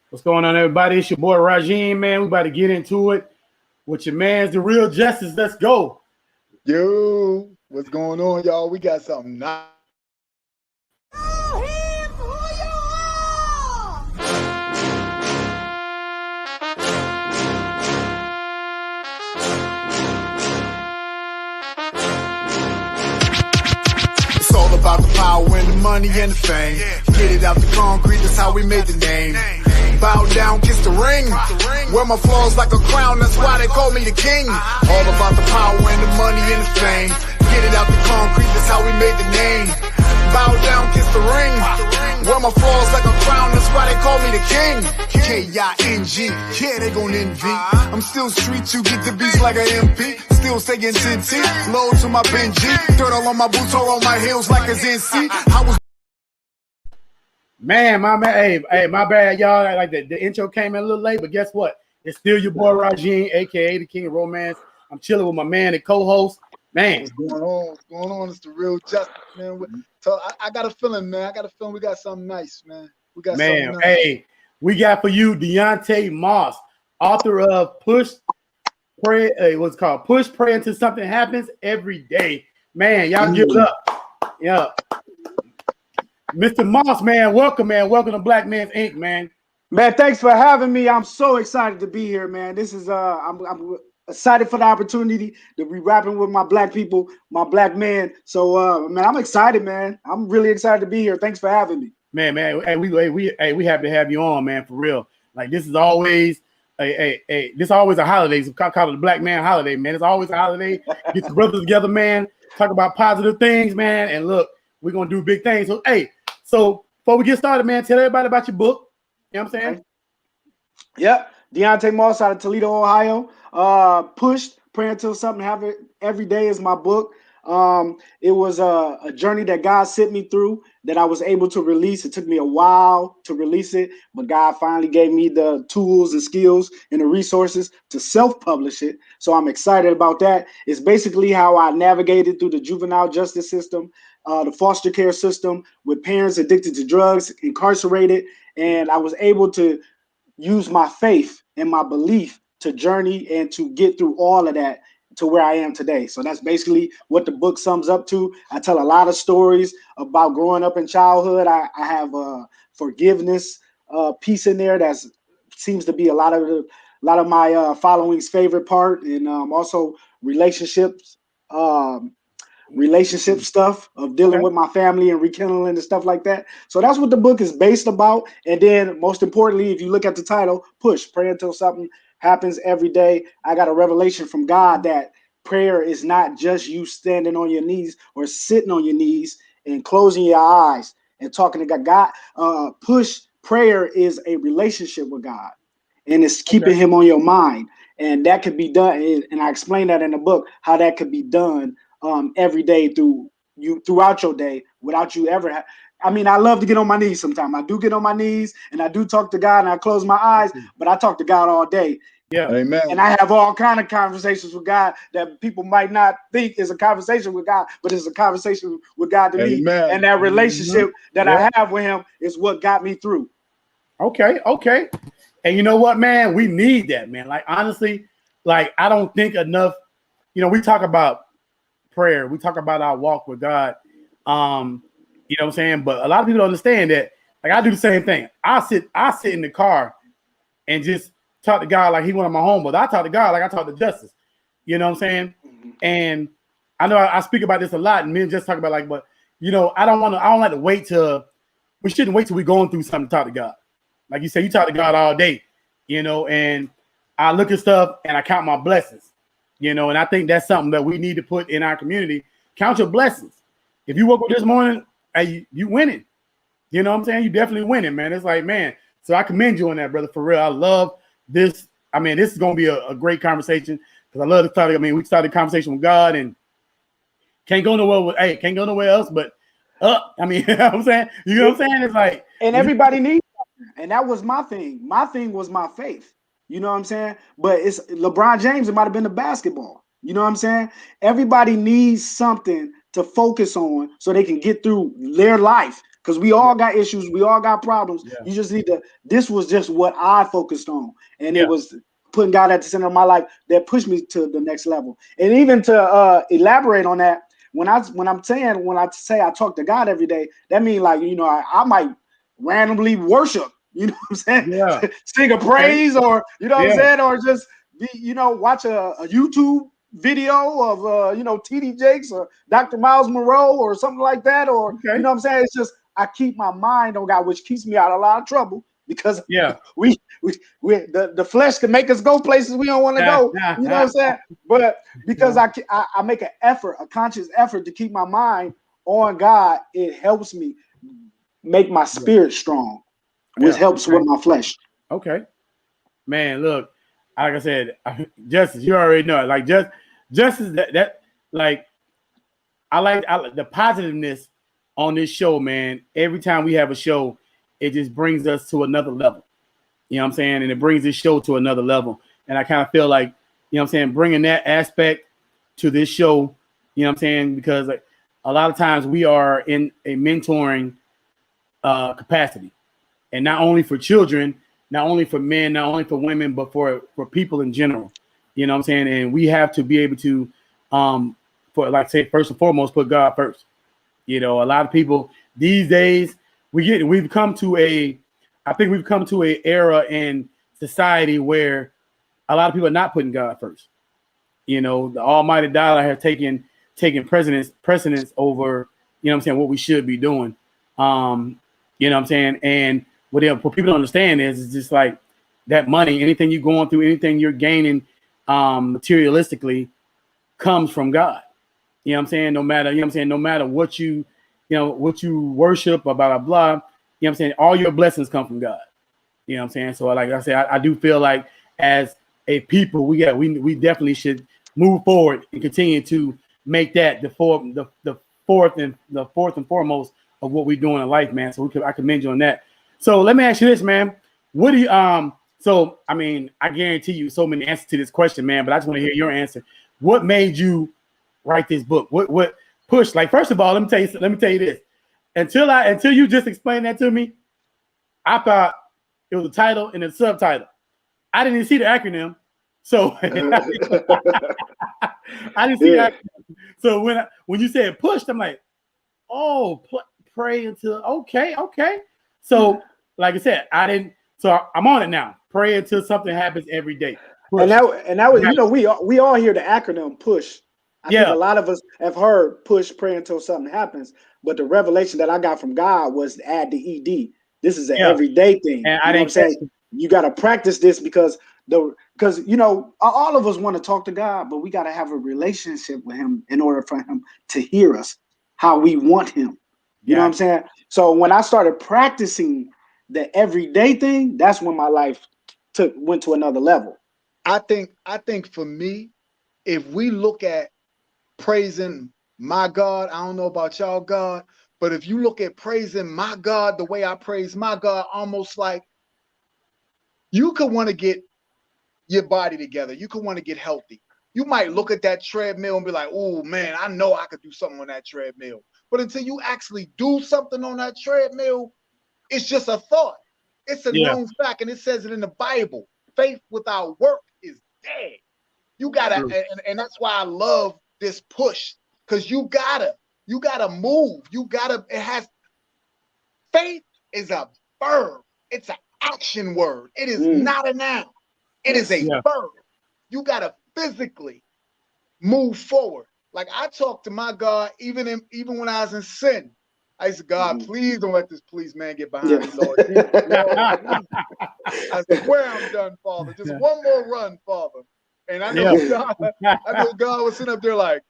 What's going on, everybody? It's your boy Rajim, man. We about to get into it with your man's The Real Justice. Let's go. Yo, what's going on, y'all? We got something nice. It's all about the power and the money and the fame. Get it out the concrete, that's how we made the name. Bow down, kiss the ring. Wear my flaws like a crown, that's why they call me the king. All about the power and the money and the fame. Get it out the concrete, that's how we made the name. Bow down, kiss the ring. Wear my flaws like a crown, that's why they call me the king. K-I-N-G, yeah, they gon' envy. I'm still street, you get the beats like an MP. Still saying 10T, low to my Benji. Dirt all on my boots, all on my heels like a NC. I was Man, my man, hey, my bad, y'all. Like the intro came in a little late, but guess what? It's still your boy Rajim, aka the King of Romance. I'm chilling with my man and co-host. Man, What's going on? What's going on? It's the real justice, man. So I got a feeling, man. I got a feeling we got something nice, man. We got something nice. Hey, we got for you Deonte Moss, author of Push, Pray. What's called Push, Pray Until Something Happens Every Day. Man, y'all give it up. Yeah. Mr. Moss, man, welcome to Black Man's Inc., man. Man, thanks for having me. I'm so excited to be here, man. This is I'm excited for the opportunity to be rapping with my black people, my black men. So man, I'm excited, man. I'm really excited to be here. Thanks for having me. Man, hey, we happy to have you on, man, for real. Like this is always this always a holiday. It's called it the Black Man Holiday, man. It's always a holiday. Get the brothers together, man. Talk about positive things, man. And look, we're gonna do big things. So so before we get started, man, tell everybody about your book. You know what I'm saying? Yep. Deonte Moss out of Toledo, Ohio. Pushed, Pray Until Something Happens Every Day is my book. It was a journey that God sent me through that I was able to release. It took me a while to release it, but God finally gave me the tools and skills and the resources to self-publish it. So I'm excited about that. It's basically how I navigated through the juvenile justice system, the foster care system with parents addicted to drugs, incarcerated, and I was able to use my faith and my belief to journey and to get through all of that to where I am today. So that's basically what the book sums up to. I tell a lot of stories about growing up in childhood. I have a forgiveness piece in there that seems to be a lot of my following's favorite part, and also relationships. Relationship stuff of dealing with my family and rekindling and stuff like that. So that's what the book is based about. And then most importantly, if you look at the title, Push, Pray Until Something Happens Every Day. I got a revelation from God that prayer is not just you standing on your knees or sitting on your knees and closing your eyes and talking to God. Push, prayer is a relationship with God, and it's keeping him on your mind. And that could be done. And I explain that in the book, how that could be done every day throughout your day without you ever I mean, I love to get on my knees sometimes. I do get on my knees and I do talk to God and I close my eyes, but I talk to God all day. Yeah. Amen. And I have all kind of conversations with God that people might not think is a conversation with God, but it's a conversation with God to me. And that relationship that I have with him is what got me through. Okay. And you know what, man? We need that, man. Like, honestly, like, I don't think enough, we talk about prayer. We talk about our walk with God. You know what I'm saying? But a lot of people don't understand that. Like, I do the same thing. I sit in the car and just talk to God like he one of my homeboys. I talk to God like I talk to Justice. You know what I'm saying? And I know I speak about this a lot, and men just talk about but I don't like to wait we shouldn't wait till we're going through something to talk to God. Like you said, you talk to God all day, and I look at stuff and I count my blessings, and I think that's something that we need to put in our community. Count your blessings. If you woke up this morning, hey, you winning. You know what I'm saying? You definitely winning, man. It's like, man, so I commend you on that, brother, for real. I love this. I mean, this is going to be a great conversation because I love to start. I mean, we started a conversation with God and can't go nowhere else but up. I mean, you know what I'm saying? You know what I'm saying? It's like, and everybody needs something. And that was my thing. My thing was my faith. You know what I'm saying? But it's LeBron James. It might have been the basketball. You know what I'm saying? Everybody needs something to focus on so they can get through their life. because we all got issues, we all got problems. Yeah. You just need to. This was just what I focused on, and Yeah. it was putting God at the center of my life that pushed me to the next level. And even to elaborate on that, when I say I talk to God every day, that means like, you know, I might randomly worship. You know what I'm saying? Yeah. Sing a praise, or you know what I'm Yeah. saying, or just be, you know, watch a YouTube video of you know, TD Jakes or Dr. Miles Monroe or something like that, or Okay. you know what I'm saying. It's just I keep my mind on God, which keeps me out of a lot of trouble because we the flesh can make us go places we don't want to go. You know what I'm saying? But because I make an effort, a conscious effort to keep my mind on God, it helps me make my spirit strong, which helps with my flesh. Okay. Man, look, like I said, Justice, you already know it. Like Justice, that like I like the positiveness on this show, man. Every time we have a show, it just brings us to another level. You know what I'm saying? And it brings this show to another level. And I kind of feel like, you know what I'm saying, bringing that aspect to this show, you know what I'm saying? Because like, a lot of times we are in a mentoring capacity. And not only for children, not only for men, not only for women, but for people in general. You know what I'm saying? And we have to be able to, for like say, first and foremost, put God first. You know, a lot of people these days, we've come to a era in society where a lot of people are not putting God first. You know, the almighty dollar has taken precedence over, you know what I'm saying, what we should be doing. You know what I'm saying? And what people don't understand is it's just like that money, anything you're going through, anything you're gaining materialistically comes from God. You know what I'm saying? No matter, you know what I'm saying, no matter what you worship, blah, blah, blah, you know what I'm saying? All your blessings come from God. You know what I'm saying? So like I said, I do feel like as a people, we definitely should move forward and continue to make that the fourth and foremost of what we're doing in life, man. So I commend you on that. So let me ask you this, man. What do you so I mean, I guarantee you so many answers to this question, man, but I just want to hear your answer. What made you write this book? What pushed? Like, first of all, let me tell you this. Until you just explained that to me, I thought it was a title and a subtitle. I didn't even see the acronym. So I didn't see the acronym. So when you said pushed, I'm like, oh, pray until okay. So like I said, I didn't. So I'm on it now. Pray until something happens every day. Push. And that was, you know, we all hear the acronym push. I think a lot of us have heard push, pray until something happens. But the revelation that I got from God was to add the ED. This is an everyday thing. And you know what I'm saying? You got to practice this because you know, all of us want to talk to God, but we got to have a relationship with him in order for him to hear us how we want him. You know what I'm saying? So when I started practicing the everyday thing, that's when my life went to another level. I think for me, if we look at praising my God, I don't know about y'all, God, but if you look at praising my God the way I praise my God, almost like you could want to get your body together. You could want to get healthy. You might look at that treadmill and be like, oh man, I know I could do something on that treadmill. But until you actually do something on that treadmill, it's just a thought. It's a known fact, and it says it in the Bible. Faith without work is dead. You gotta, and that's why I love this push, because you gotta move. Faith is a verb. It's an action word. It is not a noun. It is a verb. You gotta physically move forward. Like I talk to my God, even when I was in sin. I said, God, please don't let this police man get behind me, Lord. I swear I'm done, Father. Just one more run, Father. And I know God was sitting up there like.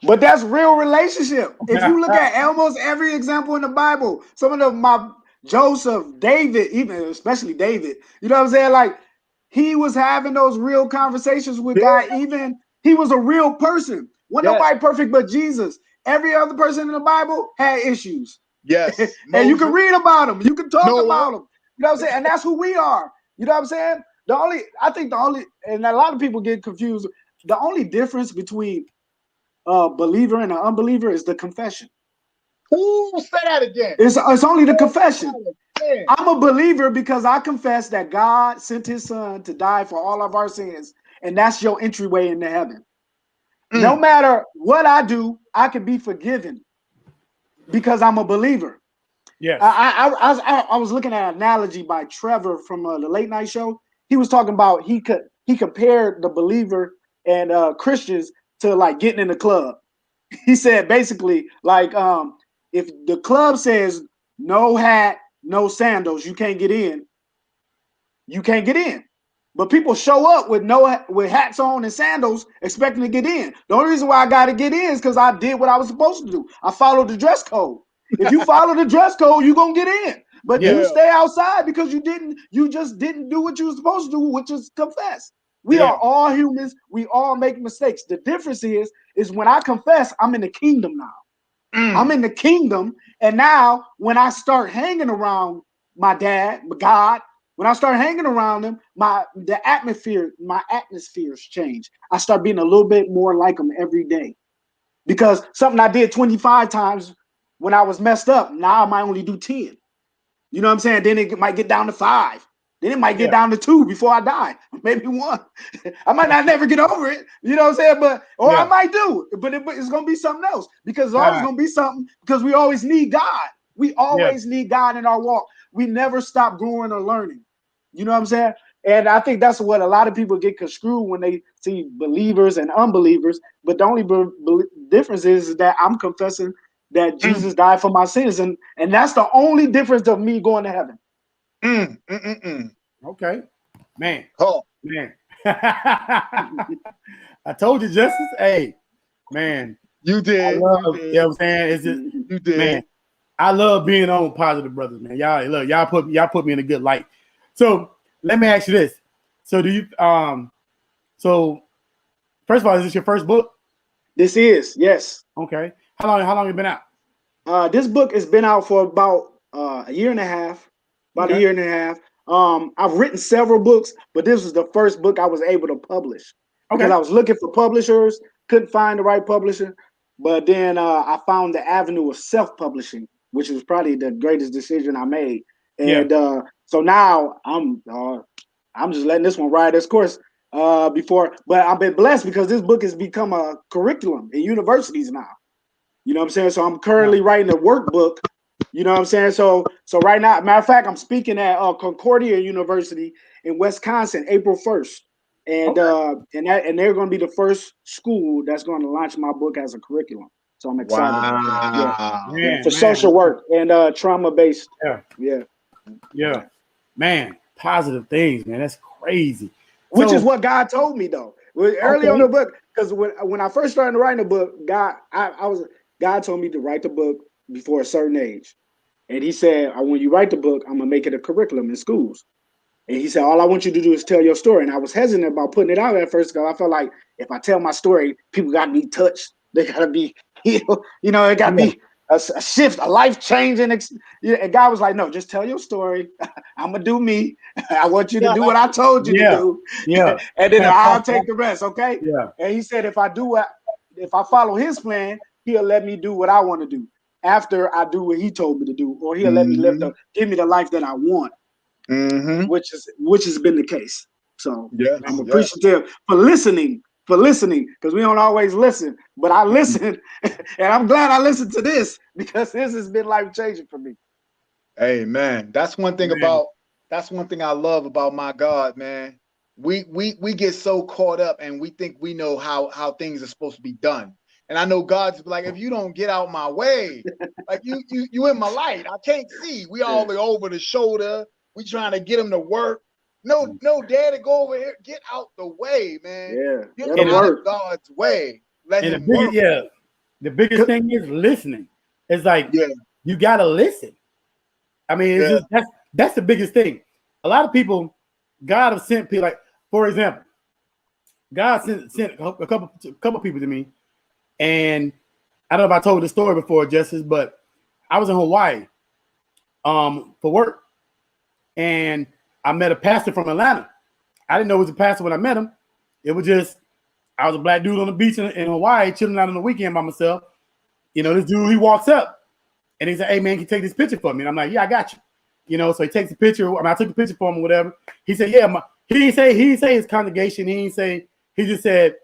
But that's real relationship. If you look at almost every example in the Bible, some of my Joseph, David, even especially David, you know what I'm saying? Like he was having those real conversations with God. Even he was a real person. Wasn't nobody perfect but Jesus. Every other person in the Bible had issues. Yes. And you can read about them. You can talk about them. You know what I'm saying? And that's who we are. You know what I'm saying? And a lot of people get confused. The only difference between a believer and an unbeliever is the confession. Ooh, say that again. It's only the confession. Again. I'm a believer because I confess that God sent his son to die for all of our sins, and that's your entryway into heaven. No matter what I do, I can be forgiven because I'm a believer. Yes. I was looking at an analogy by Trevor from the Late Night Show. He was talking about he compared the believer and Christians to like getting in the club. He said basically like if the club says no hat, no sandals, you can't get in. You can't get in. But people show up with hats on and sandals expecting to get in. The only reason why I got to get in is because I did what I was supposed to do. I followed the dress code. If you follow the dress code, you're gonna get in. But you stay outside because you just didn't do what you were supposed to do, which is confess. We are all humans, we all make mistakes. The difference is when I confess, I'm in the kingdom now. I'm in the kingdom, and now when I start hanging around my dad, my God, when I start hanging around him, my atmospheres change. I start being a little bit more like him every day. Because something I did 25 times when I was messed up, now I might only do 10. You know what I'm saying? Then it might get down to 5. Then it might get down to 2 before I die. Maybe 1. I might not never get over it. You know what I'm saying? But I might do. But it's gonna be something else. Because it's always gonna be something, because we always need God. We always need God in our walk. We never stop growing or learning. You know what I'm saying? And I think that's what a lot of people get construed when they see believers and unbelievers. But the only difference is that I'm confessing that Jesus died for my sins. And that's the only difference of me going to heaven. Okay. Man. Oh. Man. I told you, Justice. Hey, man. You did. You know what I'm saying? It's just, you did. Man, I love being on Positive Brothers, man. Y'all put me in a good light. So let me ask you this. So do you so first of all, is this your first book? This is, yes. Okay. How long you been out? This book has been out for about a year and a half. About a year and a half. I've written several books, but this was the first book I was able to publish. Because I was looking for publishers, couldn't find the right publisher. But then I found the avenue of self-publishing, which was probably the greatest decision I made. And so now I'm just letting this one ride its course but I've been blessed because this book has become a curriculum in universities now. You know what I'm saying? So I'm currently writing a workbook. You know what I'm saying? So right now, matter of fact, I'm speaking at Concordia University in Wisconsin, April 1st. And they're going to be the first school that's going to launch my book as a curriculum. So I'm excited about that. For social work and trauma-based. Yeah. Man, positive things, man. That's crazy. Which is what God told me, though. Early on the book, because when I first started writing the book, God told me to write the book before a certain age. And he said, when you write the book, I'm going to make it a curriculum in schools. And he said, all I want you to do is tell your story. And I was hesitant about putting it out at first because I felt like if I tell my story, people got to be touched. They got to be healed. You know, it got to be a shift, a life-changing. And God was like, no, just tell your story. I'm going to do me. I want you to do what I told you to do. And then I'll take the rest, okay? And he said, if I follow his plan, he'll let me do what I want to do after I do what he told me to do, or he'll let me give me the life that I want, which has been the case. So I'm appreciative for listening, because we don't always listen, but I listen, and I'm glad I listened to this because this has been life changing for me. Amen. That's one thing I love about my God, man. We get so caught up and we think we know how things are supposed to be done. And I know God's like, if you don't get out my way, like you in my light, I can't see. We all over the shoulder. We trying to get him to work. No, Daddy, go over here. Get out the way, man. Get out of God's way. Let him work. The biggest thing is listening. It's like you gotta listen. I mean, it's just, that's the biggest thing. A lot of people, God have sent people. Like, for example, God sent a couple people to me. And I don't know if I told the story before, Justice, but I was in Hawaii for work. And I met a pastor from Atlanta. I didn't know he was a pastor when I met him. It was just, I was a black dude on the beach in Hawaii, chilling out on the weekend by myself. You know, this dude, he walks up And he said, "Hey man, can you take this picture for me?" And I'm like, "Yeah, I got you." You know, so he takes the picture. I mean, I took the picture for him or whatever. He said, "Yeah." He didn't say his congregation. He didn't say. He just said,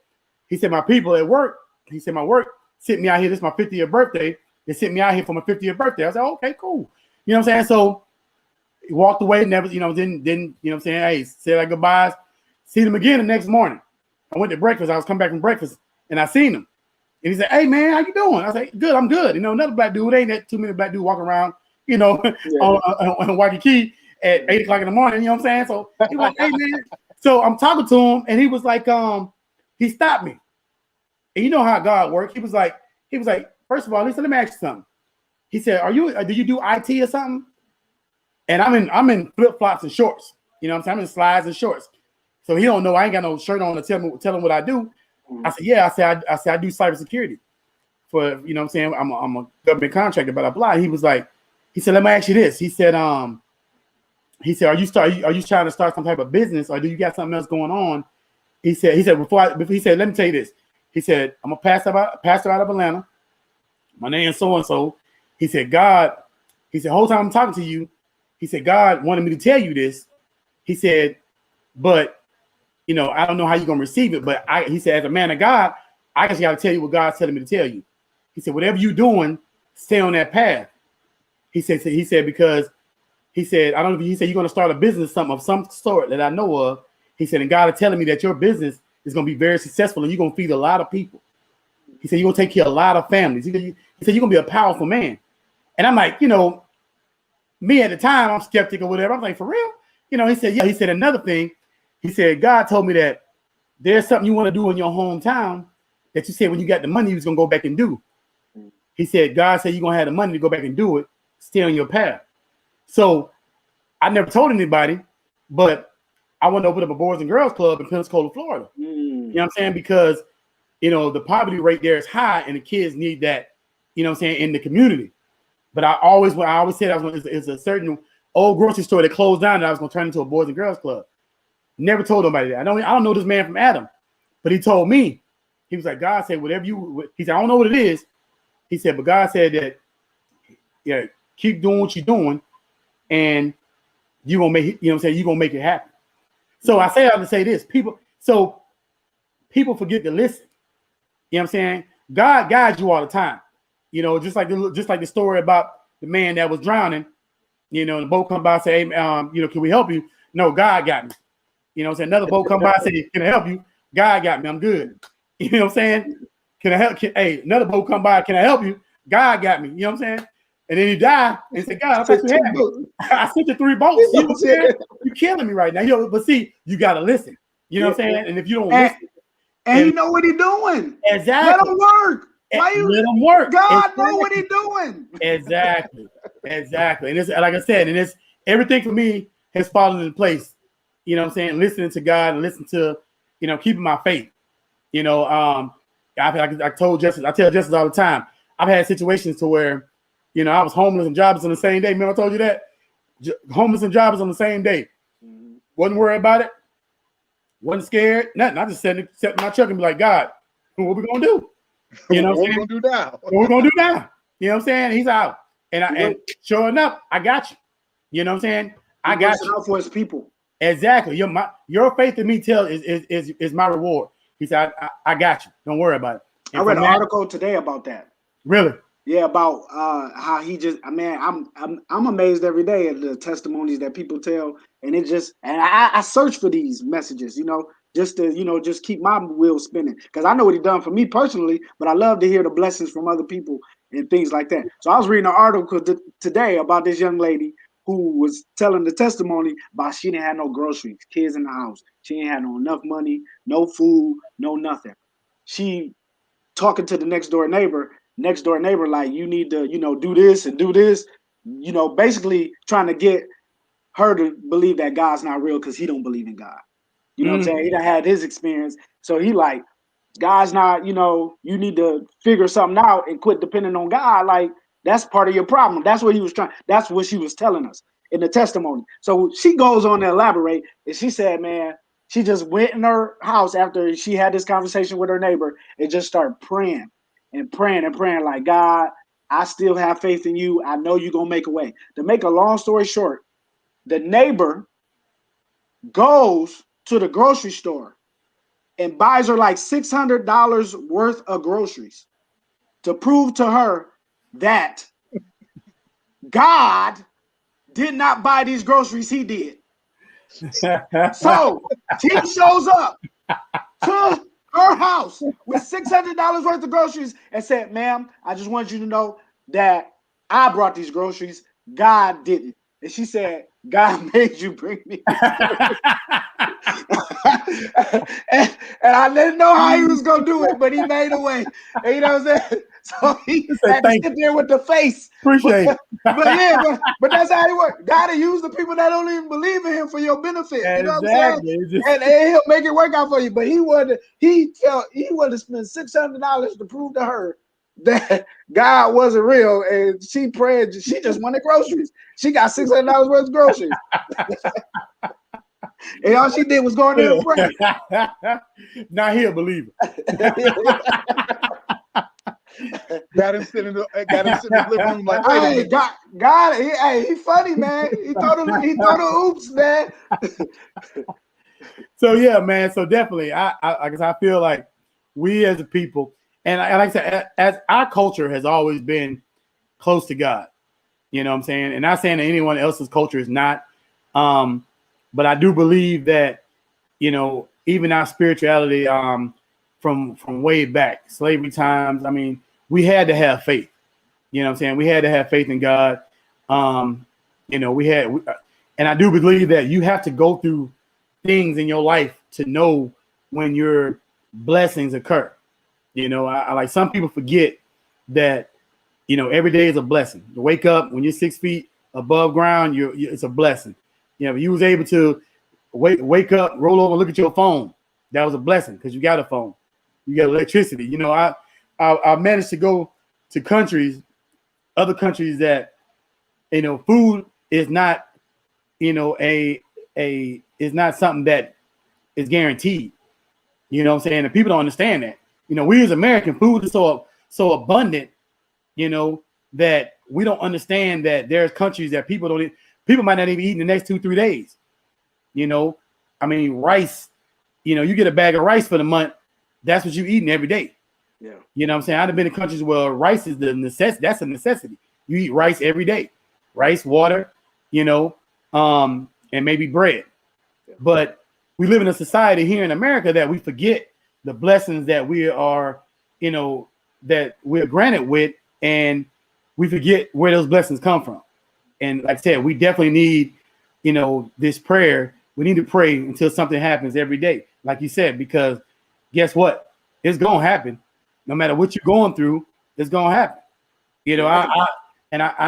he said my people at work. He said my work sent me out here. This is my 50th birthday. They sent me out here for my 50th birthday. I was like, okay, cool. You know what I'm saying? So he walked away. Never, you know, didn't you know what I'm saying? Hey, said like goodbyes. See him again the next morning. I went to breakfast. I was coming back from breakfast and I seen him. And he said, "Hey man, how you doing?" I was like, "Good, I'm good." You know, another black dude. Ain't that too many black dudes walking around, you know, on Waikiki at 8 o'clock in the morning. You know what I'm saying? So he was like, "Hey man." So I'm talking to him, and he was like, he stopped me. And you know how God works. He was like, first of all, listen, let me ask you something. He said, do you do IT or something? And I'm in flip flops and shorts. You know what I'm saying? I'm in slides and shorts. So he don't know I ain't got no shirt on to tell him what I do. I said, yeah. I said I do cybersecurity for, you know what I'm saying? I'm a government contractor, blah, blah, blah. He said, let me ask you this. He said, are you trying to start some type of business, or do you got something else going on? He said, let me tell you this. He said, I'm a pastor out of Atlanta. My name is so-and-so. He said, whole time I'm talking to you, he said, God wanted me to tell you this. He said, but you know, I don't know how you're gonna receive it, but he said, as a man of God, I just gotta tell you what God's telling me to tell you. He said, whatever you're doing, stay on that path. He said, because he said, I don't know, he said, you're gonna start a business, something of some sort that I know of. He said, and God is telling me that your business is gonna be very successful and you're gonna feed a lot of people. He said, you're gonna take care of a lot of families. He said, you're gonna be a powerful man. And I'm like, you know, me at the time, I'm skeptic or whatever. I'm like, for real? You know, he said, yeah. He said, another thing, he said, God told me that there's something you want to do in your hometown that you said when you got the money, you was going to go back and do. He said, God said you're going to have the money to go back and do it. Stay on your path. So I never told anybody, but I want to open up a Boys and Girls Club in Pensacola, Florida. You know what I'm saying? Because, you know, the poverty rate there is high and the kids need that, you know what I'm saying, in the community. But I always said it's a certain old grocery store that closed down that I was going to turn into a Boys and Girls Club. Never told nobody that. I don't know this man from Adam, but he told me. He was like, God said, he said, I don't know what it is. He said, but God said that, yeah, keep doing what you're doing and you're going to make it, you know what I'm saying? You're going to make it happen. So I have to say this, people forget to listen. You know what I'm saying? God guides you all the time. You know, just like the story about the man that was drowning, you know, the boat come by and say, hey, you know, can we help you? No, God got me. You know what I'm saying? Another boat come by and say, can I help you? God got me. I'm good. You know what I'm saying? Can I help? Hey, another boat come by. Can I help you? God got me. You know what I'm saying? And then he died and said, God, I thought you had me. I sent you 3 boats. You know what I'm saying? You're killing me right now. You know, but see, you got to listen. You know what I'm saying? And if you don't listen. And you know what he's doing. Exactly. Let him work. Let him work. God know what he's doing. Exactly. And it's like I said, and it's everything for me has fallen into place. You know what I'm saying? Listening to God and listen to, you know, keeping my faith. You know, I tell Justice all the time. I've had situations to where, you know, I was homeless and jobless on the same day. Remember I told you that? Homeless and jobless on the same day. Wasn't worried about it. Wasn't scared. Nothing. I just sat in my truck and be like, God, what we gonna do? You know what I'm saying? What we gonna do now? What we gonna do now? You know what I'm saying? He's out. And sure enough, I got you. You know what I'm saying? I got you. Out for his people. Exactly. Your faith in me is my reward. He said, I got you. Don't worry about it. And I read an article today about that. Really? Yeah, about how he just, I'm amazed every day at the testimonies that people tell, and I search for these messages, you know, just to, you know, just keep my wheels spinning, because I know what he done for me personally, but I love to hear the blessings from other people and things like that. So I was reading an article today about this young lady who was telling the testimony about she didn't have no groceries, kids in the house, she ain't had enough money, no food, no nothing. She talking to the next door neighbor like, you need to, you know, do this and do this, you know, basically trying to get her to believe that God's not real because he don't believe in God. You know what I'm saying? He done had his experience. So he like, God's not, you know, you need to figure something out and quit depending on God. Like, that's part of your problem. That's what that's what she was telling us in the testimony. So she goes on to elaborate, and she said, man, she just went in her house after she had this conversation with her neighbor and just started praying and praying and praying like, God, I still have faith in you. I know you're gonna make a way. To make a long story short, the neighbor goes to the grocery store and buys her like $600 worth of groceries to prove to her that God did not buy these groceries, he did. So he shows up to her house with $600 worth of groceries and said, ma'am, I just want you to know that I brought these groceries. God didn't. And she said, God made you bring me. and I didn't know how he was going to do it, but he made a way. And you know what I'm saying? So he had to sit there with the face. Appreciate it. but that's how he works. God will use the people that don't even believe in him for your benefit. You know what I'm saying? And he'll make it work out for you. But he wanted to spend $600 to prove to her that God wasn't real, and she prayed. She just wanted groceries. She got $600 worth of groceries, and all she did was go in there and pray. Now he'll believe it. Got him sitting in the living room like, hey, God, he funny, man. He thought of oops, man. So yeah, man. So definitely, I feel like we as a people. And like I said, as our culture has always been close to God, you know what I'm saying? And not saying that anyone else's culture is not, but I do believe that, you know, even our spirituality from way back, slavery times, I mean, we had to have faith, you know what I'm saying? We had to have faith in God. You know, and I do believe that you have to go through things in your life to know when your blessings occur. You know, I like some people forget that, you know, every day is a blessing. To wake up when you're 6 feet above ground, it's a blessing. You know, if you was able to wake up, roll over, look at your phone, that was a blessing because you got a phone, you got electricity. You know, I managed to go to other countries that, you know, food is not, you know, is not something that is guaranteed. You know what I'm saying? And people don't understand that. You know, we as American, food is so abundant, you know, that we don't understand that there's countries that people might not even eat in the next 2-3 days. You know, I mean, rice, you know, you get a bag of rice for the month, that's what you're eating every day. Yeah. You know what I'm saying? I've been in countries where rice is that's a necessity. You eat rice every day, rice, water, you know, and maybe bread. Yeah. But we live in a society here in America that we forget the blessings that we are, you know, that we're granted with, and we forget where those blessings come from. And like I said, we definitely need, you know, this prayer. We need to pray until something happens every day, like you said, because guess what? It's going to happen. No matter what you're going through, it's going to happen. You know, I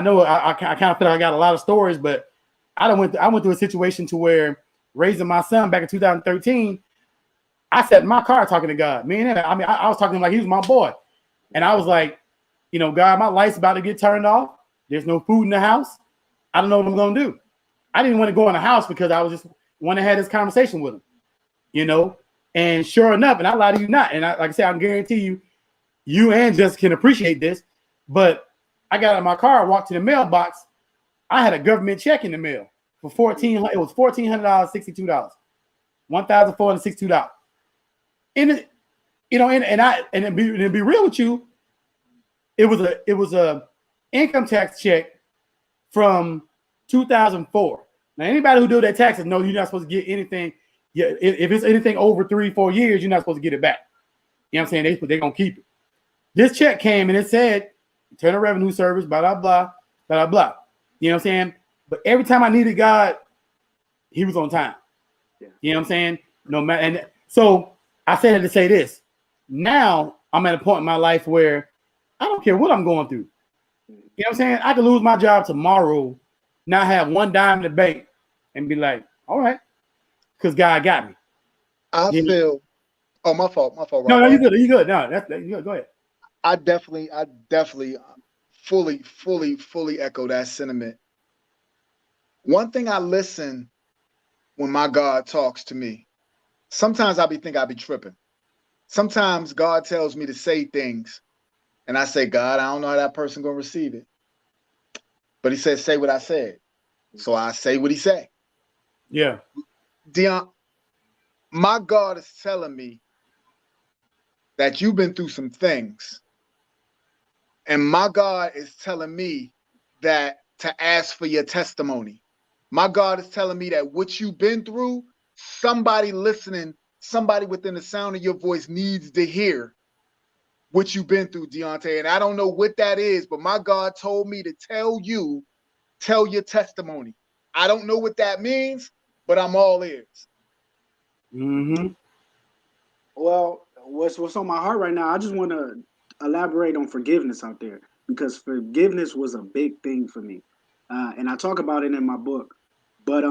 know I kind of feel like I got a lot of stories, but I went through a situation to where raising my son back in 2013, I sat in my car talking to God. I was talking to him like he was my boy. And I was like, you know, God, my light's about to get turned off. There's no food in the house. I don't know what I'm going to do. I didn't want to go in the house because I was just want to have this conversation with him, you know. And sure enough, and I lie to you not, and like I said, I can guarantee you and Jessica can appreciate this, but I got out of my car, walked to the mailbox. I had a government check in the mail for $1,400. It was $1,462, $1,462. And you know, and to be real with you, it was a income tax check from 2004. Now, anybody who do their taxes know you're not supposed to get anything. Yeah, if it's anything over 3-4 years, you're not supposed to get it back. You know what I'm saying? They're gonna keep it. This check came and it said Internal Revenue Service, blah blah blah, blah blah. You know what I'm saying? But every time I needed God, He was on time. Yeah. You know what I'm saying? No matter. And so I said it to say this. Now I'm at a point in my life where I don't care what I'm going through. You know what I'm saying? I could lose my job tomorrow, not have one dime in the bank, and be like, all right, because God got me. I feel. Oh, my fault. No, you good. You good. No, that's you good. Go ahead. I definitely fully echo that sentiment. One thing I listen when my God talks to me, sometimes I be tripping. Sometimes God tells me to say things, And I say, God, I don't know how that person gonna receive it. But he said, say what I said. So I say what he said. Yeah. Deon, my God is telling me that you've been through some things. And my God is telling me that to ask for your testimony. My God is telling me that what you've been through, somebody listening, somebody within the sound of your voice needs to hear what you've been through, Deonte. And I don't know what that is, but my God told me to tell your testimony. I don't know what that means, but I'm all ears. Mm-hmm. Well, what's on my heart right now, I just want to elaborate on forgiveness out there, because forgiveness was a big thing for me. And I talk about it in my book. But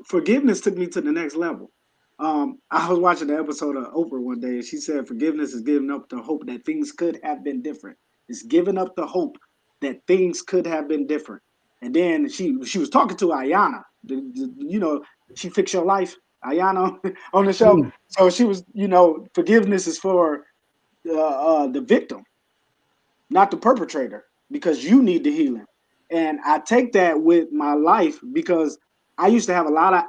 forgiveness took me to the next level. I was watching the episode of Oprah one day, and she said forgiveness is giving up the hope that things could have been different. It's giving up the hope that things could have been different. And then she was talking to Ayana. She fixed your life, Ayana, on the show. Mm. So she was, forgiveness is for the victim, not the perpetrator, because you need the healing. And I take that with my life, because I used to have a lot of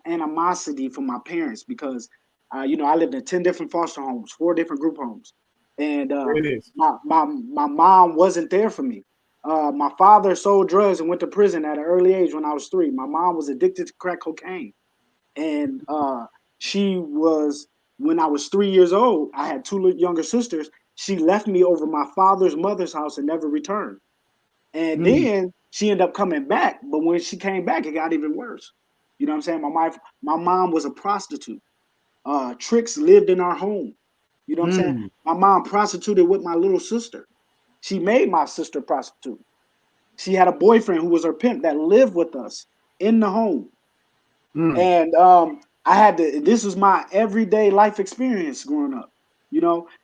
animosity from my parents, because, I lived in 10 different foster homes, 4 different group homes. And It is. my mom wasn't there for me. My father sold drugs and went to prison at an early age when I was 3. My mom was addicted to crack cocaine. And she was, when I was 3 years old, I had 2 younger sisters. She left me over my father's mother's house and never returned. And then she ended up coming back. But when she came back, it got even worse. You know what I'm saying? My mom was a prostitute. Tricks lived in our home. You know what I'm saying? My mom prostituted with my little sister. She made my sister prostitute. She had a boyfriend who was her pimp that lived with us in the home. And this was my everyday life experience growing up.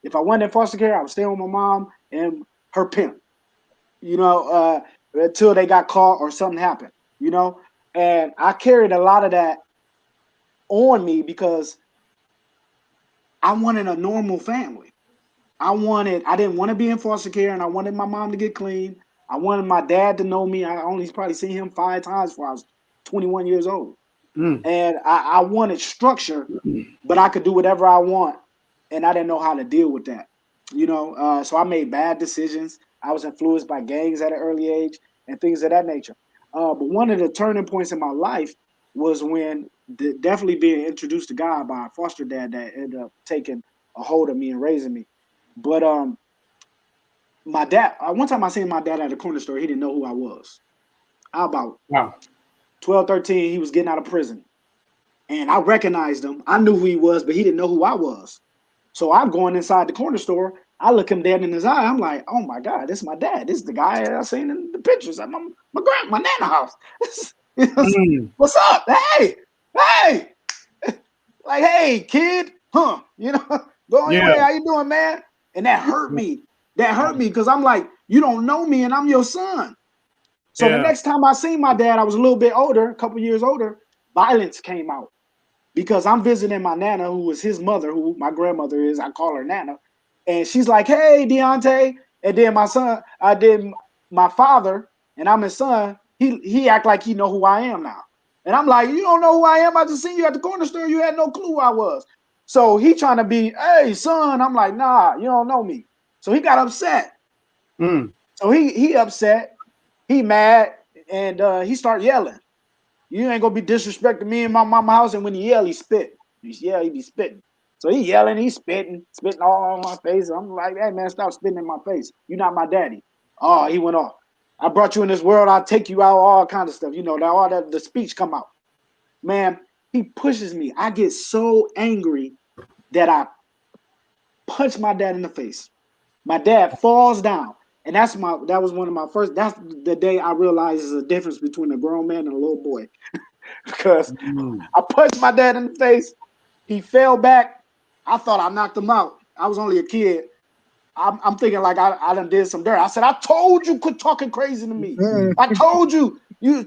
If I went in foster care, I would stay with my mom and her pimp, until they got caught or something happened, and I carried a lot of that on me because I wanted a normal family. I didn't want to be in foster care, and I wanted my mom to get clean. I wanted my dad to know me. I only probably seen him 5 times before I was 21 years old. And I wanted structure, but I could do whatever I want, and I didn't know how to deal with that. So I made bad decisions. I was influenced by gangs at an early age and things of that nature. But one of the turning points in my life was when definitely being introduced to God by a foster dad that ended up taking a hold of me and raising me. But my dad, one time I seen my dad at a corner store. He didn't know who I was. How about 12, 13, he was getting out of prison. And I recognized him. I knew who he was, but he didn't know who I was. So I'm going inside the corner store. I look him dead in his eye. I'm like, oh my God, this is my dad. This is the guy I seen in the pictures at my nana house. What's up? Hey, like, hey, kid, going your way. How you doing, man? And that hurt me. That hurt me because I'm like, you don't know me, and I'm your son. So the next time I seen my dad, I was a little bit older, a couple years older. Violence came out. Because I'm visiting my nana, who was his mother, who my grandmother is. I call her Nana. And she's like, hey, Deonte. And then my father, and I'm his son, he act like he know who I am now. And I'm like, you don't know who I am? I just seen you at the corner store. You had no clue who I was. So he trying to be, hey, son. I'm like, nah, you don't know me. So he got upset. So he upset. He mad. And he started yelling. You ain't gonna be disrespecting me in my mama house. And when he yell, he spit. He be spitting. So he yelling, he spitting all on my face. I'm like, hey man, stop spitting in my face. You're not my daddy. Oh, he went off. I brought you in this world. I'll take you out, all kind of stuff. All that the speech come out. Man, he pushes me. I get so angry that I punch my dad in the face. My dad falls down. And that was one of my first, that's the day I realized there's a difference between a grown man and a little boy. Because I punched my dad in the face. He fell back. I thought I knocked him out. I was only a kid. I'm thinking like I done did some dirt. I said, I told you quit talking crazy to me. I told you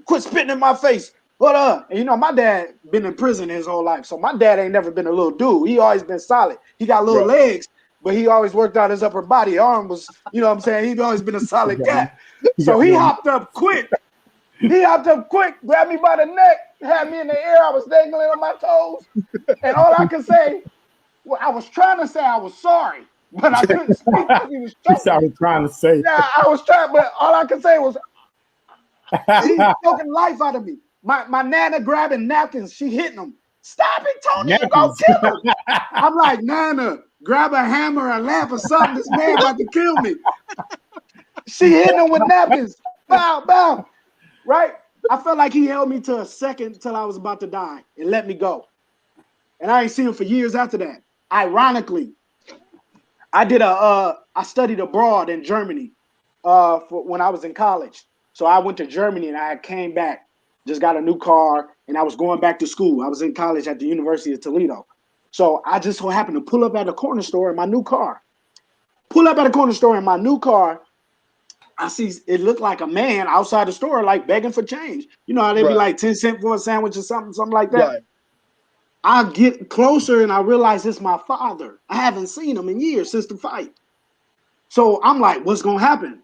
quit spitting in my face. But and my dad been in prison his whole life. So my dad ain't never been a little dude. He always been solid. He got little legs. but he always worked out his upper body. Arm was, you know what I'm saying? He'd always been a solid cat. So he hopped up quick. He hopped up quick, grabbed me by the neck, had me in the air. I was dangling on my toes. And all I could say, well, I was trying to say I was sorry, but I couldn't speak because he was choking. I was trying to say. Yeah, I was trying, but all I could say was, he's choking life out of me. My nana grabbing napkins, she hitting him. Stop it, Tony, you gonna kill him. I'm like, Nana, grab a hammer, a lamp, or something. This man about to kill me. She hitting him with napkins. Bow, bow. Right? I felt like he held me to a second till I was about to die and let me go. And I ain't seen him for years after that. Ironically, I studied abroad in Germany for when I was in college. So I went to Germany and I came back, just got a new car, and I was going back to school. I was in college at the University of Toledo. So I just so happened to pull up at a corner store in my new car. I see it looked like a man outside the store, like begging for change. You know how they be like 10 cents for a sandwich or something like that. Right. I get closer and I realize it's my father. I haven't seen him in years since the fight. So I'm like, what's going to happen?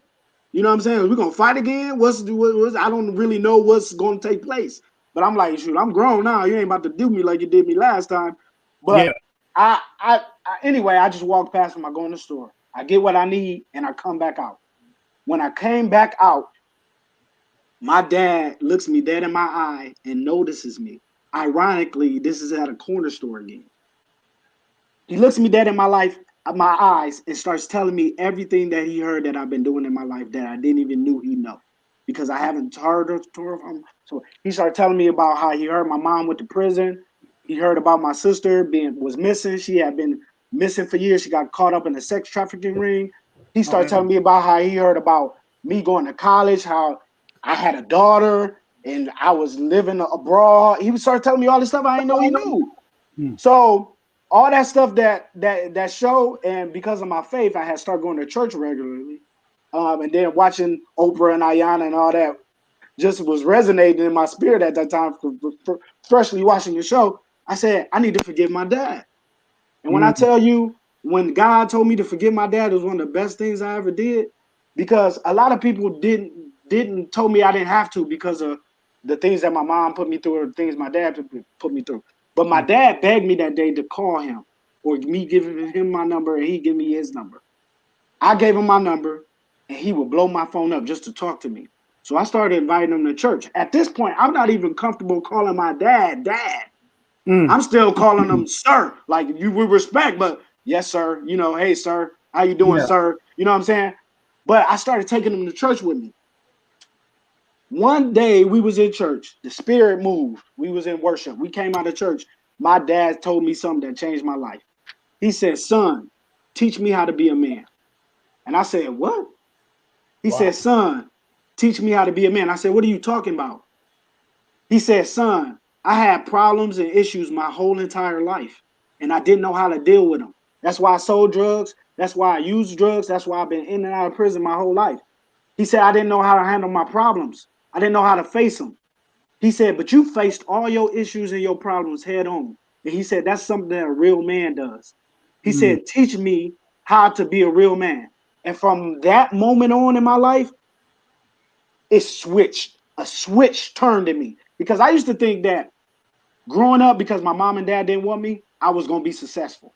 You know what I'm saying? We're going to fight again? I don't really know what's going to take place. But I'm like, shoot, I'm grown now. You ain't about to do me like you did me last time. But anyway, I just walked past him. I go in the store. I get what I need and I come back out. When I came back out, my dad looks me dead in my eye and notices me. Ironically, this is at a corner store again. He looks me dead in my eyes and starts telling me everything that he heard that I've been doing in my life that I didn't even knew he know because I haven't heard from him. So he started telling me about how he heard my mom went to prison. He heard about my sister was missing. She had been missing for years. She got caught up in a sex trafficking ring. He started telling me about how he heard about me going to college, how I had a daughter and I was living abroad. He started telling me all this stuff I didn't know he knew. So all that stuff that show, and because of my faith, I had started going to church regularly. And then watching Oprah and Ayanna and all that just was resonating in my spirit at that time. Freshly watching the show, I said, I need to forgive my dad. And when I tell you, when God told me to forgive my dad, it was one of the best things I ever did, because a lot of people didn't told me I didn't have to because of the things that my mom put me through or the things my dad put me through. But my dad begged me that day to call him, or me giving him my number and he give me his number. I gave him my number and he would blow my phone up just to talk to me. So I started inviting him to church. At this point, I'm not even comfortable calling my dad. I'm still calling him sir, like you with respect, but yes, sir. You know, hey, sir, how you doing, sir? You know what I'm saying? But I started taking him to church with me. One day we was in church. The spirit moved. We was in worship. We came out of church. My dad told me something that changed my life. He said, son, teach me how to be a man. And I said, what? He said, son, teach me how to be a man. I said, what are you talking about? He said, son, I had problems and issues my whole entire life, and I didn't know how to deal with them. That's why I sold drugs. That's why I used drugs. That's why I've been in and out of prison my whole life. He said, I didn't know how to handle my problems. I didn't know how to face them. He said, but you faced all your issues and your problems head on. And he said, that's something that a real man does. He said, teach me how to be a real man. And from that moment on in my life, it switched. A switch turned in me. Because I used to think that growing up, because my mom and dad didn't want me, I was going to be successful.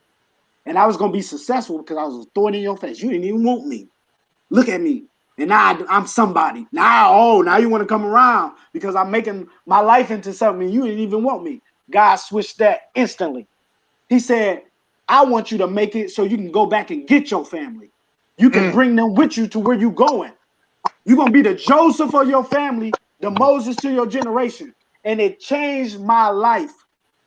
And I was going to be successful because I was throwing it in your face. You didn't even want me. Look at me. And now I'm somebody. Now you want to come around because I'm making my life into something you didn't even want me. God switched that instantly. He said, I want you to make it so you can go back and get your family. You can bring them with you to where you're going. You're going to be the Joseph of your family, the Moses to your generation. And it changed my life.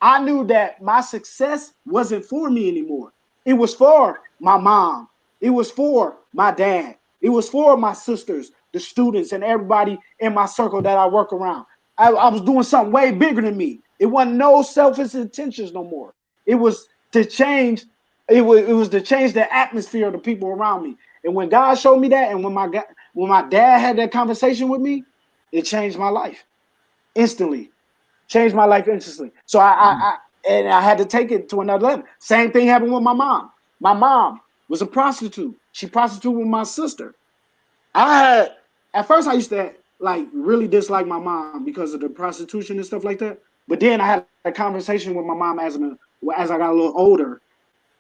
I knew that my success wasn't for me anymore. It was for my mom. It was for my dad. It was for my sisters, the students, and everybody in my circle that I work around. I was doing something way bigger than me. It wasn't no selfish intentions no more. It was to change. It was to change the atmosphere of the people around me. And when God showed me that, and when my dad had that conversation with me, it changed my life instantly. Changed my life instantly. So I had to take it to another level. Same thing happened with my mom. My mom, was a prostitute. She prostituted with my sister. At first I used to like really dislike my mom because of the prostitution and stuff like that. But then I had a conversation with my mom as I got a little older,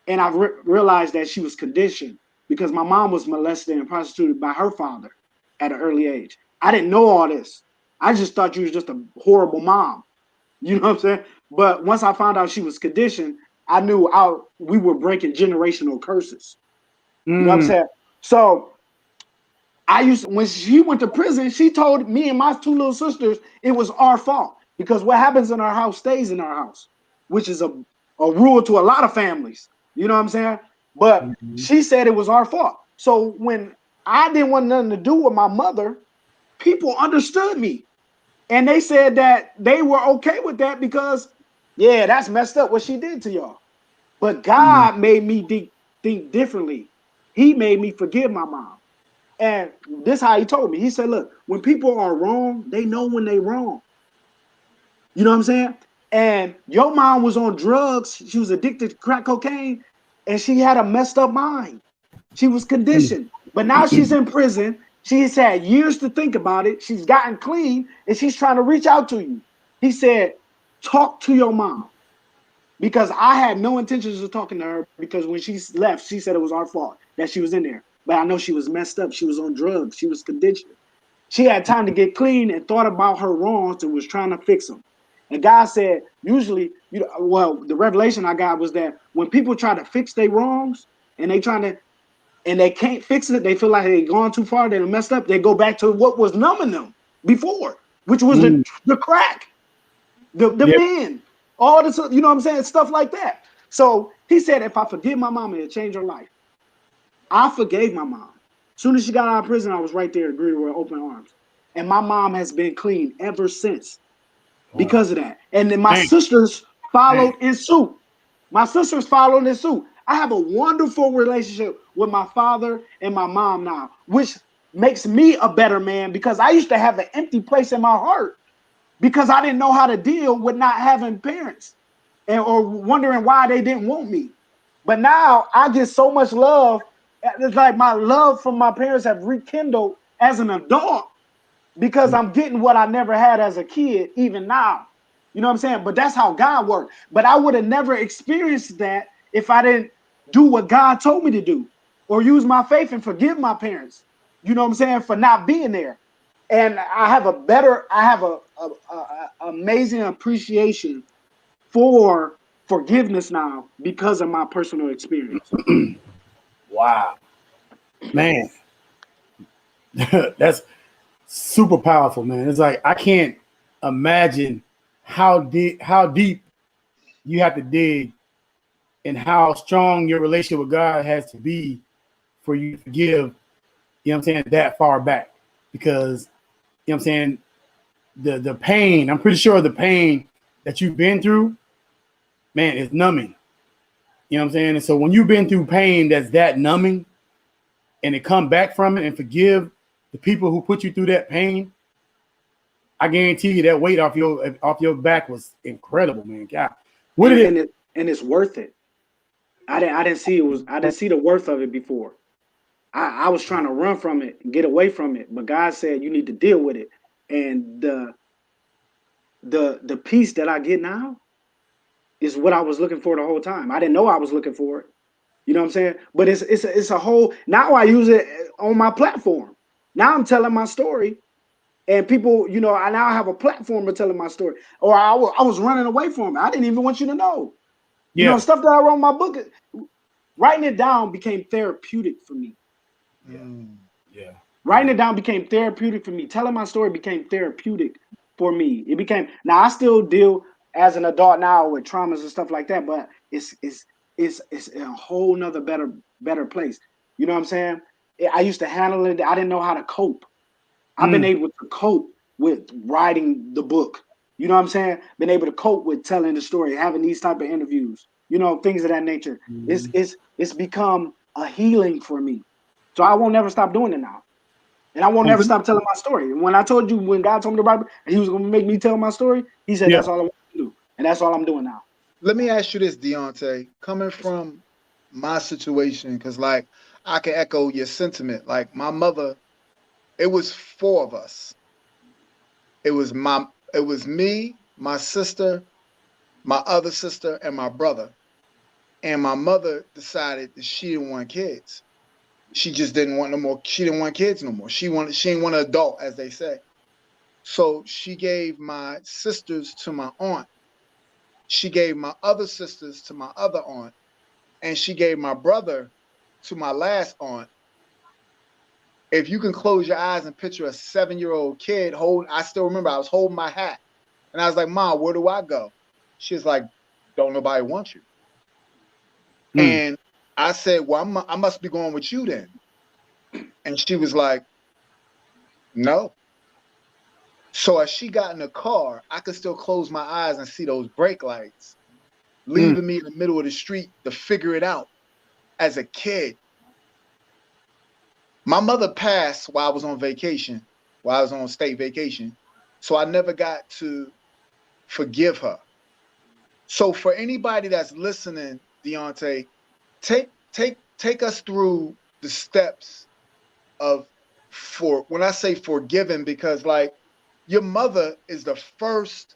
and I realized that she was conditioned because my mom was molested and prostituted by her father at an early age. I didn't know all this. I just thought you was just a horrible mom. You know what I'm saying? But once I found out she was conditioned, I knew we were breaking generational curses. You know what I'm saying? So when she went to prison, she told me and my two little sisters it was our fault because what happens in our house stays in our house, which is a rule to a lot of families. You know what I'm saying? But she said it was our fault. So when I didn't want nothing to do with my mother, people understood me. And they said that they were okay with that because, yeah, that's messed up what she did to y'all. But God made me think differently. He made me forgive my mom. And this is how he told me. He said, look, when people are wrong, they know when they're wrong. You know what I'm saying? And your mom was on drugs. She was addicted to crack cocaine, and she had a messed up mind. She was conditioned. But now she's in prison. She's had years to think about it. She's gotten clean, and she's trying to reach out to you. He said, talk to your mom. Because I had no intentions of talking to her because when she left, she said it was our fault that she was in there. But I know she was messed up. She was on drugs. She was conditioned. She had time to get clean and thought about her wrongs and was trying to fix them. And God said, usually, the revelation I got was that when people try to fix their wrongs and they can't fix it, they feel like they've gone too far, they're messed up, they go back to what was numbing them before, which was the crack, the men, all this, you know what I'm saying? Stuff like that. So he said, if I forgive my mama, it'll change her life. I forgave my mom. As soon as she got out of prison, I was right there to greet her with open arms. And my mom has been clean ever since because of that. And then my sisters followed in suit. My sisters followed in suit. I have a wonderful relationship with my father and my mom now, which makes me a better man because I used to have an empty place in my heart because I didn't know how to deal with not having parents or wondering why they didn't want me. But now I get so much love. It's like my love from my parents have rekindled as an adult because I'm getting what I never had as a kid, even now. You know what I'm saying? But that's how God worked. But I would have never experienced that if I didn't do what God told me to do or use my faith and forgive my parents. You know what I'm saying? For not being there. And I have a amazing appreciation for forgiveness now because of my personal experience. Wow, man, that's super powerful, man. It's like I can't imagine how deep you have to dig and how strong your relationship with God has to be for you to give, you know what I'm saying, that far back. Because, you know what I'm saying, the pain, I'm pretty sure the pain that you've been through, man, is numbing. You know what I'm saying? And so when you've been through pain that's that numbing and to come back from it and forgive the people who put you through that pain, I guarantee you that weight off your back was incredible, man. God, and it's worth it. I didn't see the worth of it before. I was trying to run from it and get away from it, but God said you need to deal with it. And the peace that I get now is what I was looking for the whole time. I didn't know I was looking for it. You know what I'm saying? But it's a whole, now I use it on my platform. Now I'm telling my story and people, you know, I now have a platform for telling my story. Or I was running away from it. I didn't even want you to know. Yeah. You know, stuff that I wrote in my book, writing it down became therapeutic for me. Yeah. Writing it down became therapeutic for me. Telling my story became therapeutic for me. It became, now I still deal as an adult now with traumas and stuff like that, but it's a whole nother better place. You know what I'm saying? I used to handle it. I didn't know how to cope. I've been able to cope with writing the book. You know what I'm saying? Been able to cope with telling the story, having these type of interviews, you know, things of that nature. It's become a healing for me. So I won't never stop doing it now. And I won't never stop telling my story. When I told you, when God told me to write, and he was going to make me tell my story, he said, that's all I want to do. And that's all I'm doing now. Let me ask you this, Deonte, coming from my situation, because like I can echo your sentiment. Like my mother, it was four of us. It was me, my sister, my other sister, and my brother. And my mother decided that she didn't want kids. She just didn't want no more. She didn't want kids no more. She didn't want an adult, as they say. So she gave my sisters to my aunt. She gave my other sisters to my other aunt, and she gave my brother to my last aunt. If you can close your eyes and picture a 7-year-old kid I still remember I was holding my hat, and I was like, "Mom, where do I go?" She's like, "Don't nobody want you." And I said, "Well, I must be going with you then." And she was like, "No." So as she got in the car, I could still close my eyes and see those brake lights, leaving me in the middle of the street to figure it out as a kid. My mother passed while I was on vacation, while I was on state vacation. So I never got to forgive her. So for anybody that's listening, Deonte, take us through the steps of when I say forgiven, because like your mother is the first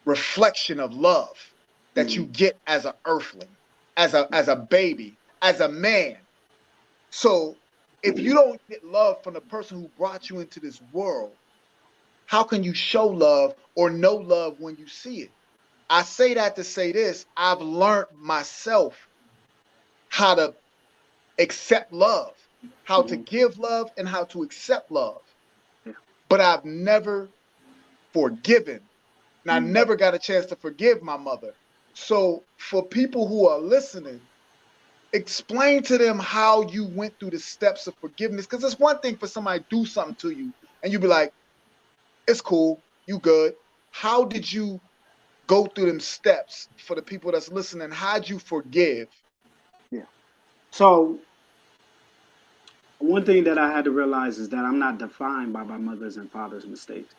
reflection of love that you get as an earthling, as a baby, as a man. So if you don't get love from the person who brought you into this world, how can you show love or know love when you see it? I say that to say this: I've learned myself how to accept love, how to give love, and how to accept love. But I've never forgiven, and I never got a chance to forgive my mother. So for people who are listening, explain to them how you went through the steps of forgiveness. Because it's one thing for somebody to do something to you and you be like, it's cool, you good. How did you go through them steps for the people that's listening? How'd you forgive? Yeah. So one thing that I had to realize is that I'm not defined by my mother's and father's mistakes.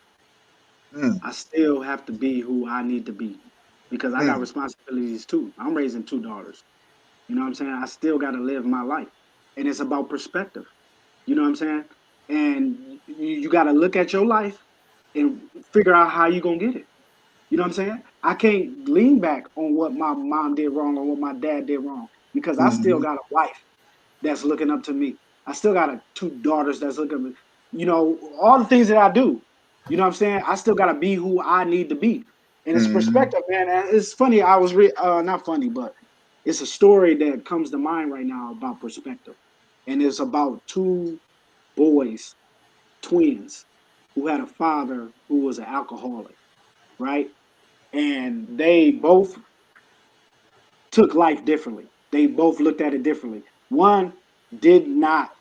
I still have to be who I need to be because I got responsibilities too. I'm raising 2 daughters. You know what I'm saying? I still got to live my life. And it's about perspective. You know what I'm saying? And you got to look at your life and figure out how you're going to get it. You know what I'm saying? I can't lean back on what my mom did wrong or what my dad did wrong because I still got a wife that's looking up to me. I still got 2 daughters that's looking at me. You know, all the things that I do, you know what I'm saying? I still got to be who I need to be. And it's perspective, man. And it's funny. I was not funny, but it's a story that comes to mind right now about perspective. And it's about 2 boys, twins, who had a father who was an alcoholic, right? And they both took life differently. They both looked at it differently. One did not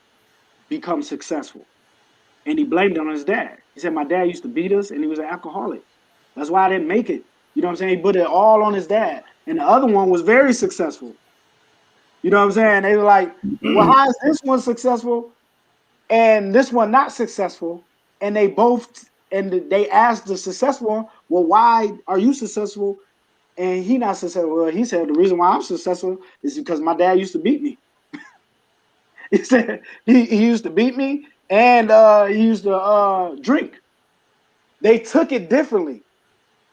become successful, and he blamed it on his dad. He said, my dad used to beat us, and he was an alcoholic. That's why I didn't make it. You know what I'm saying? He put it all on his dad. And the other one was very successful. You know what I'm saying? They were like, well, how is this one successful and this one not successful? And they asked the successful one, well, why are you successful and he not successful? Well, he said, the reason why I'm successful is because my dad used to beat me. He said he used to beat me and he used to drink. They took it differently.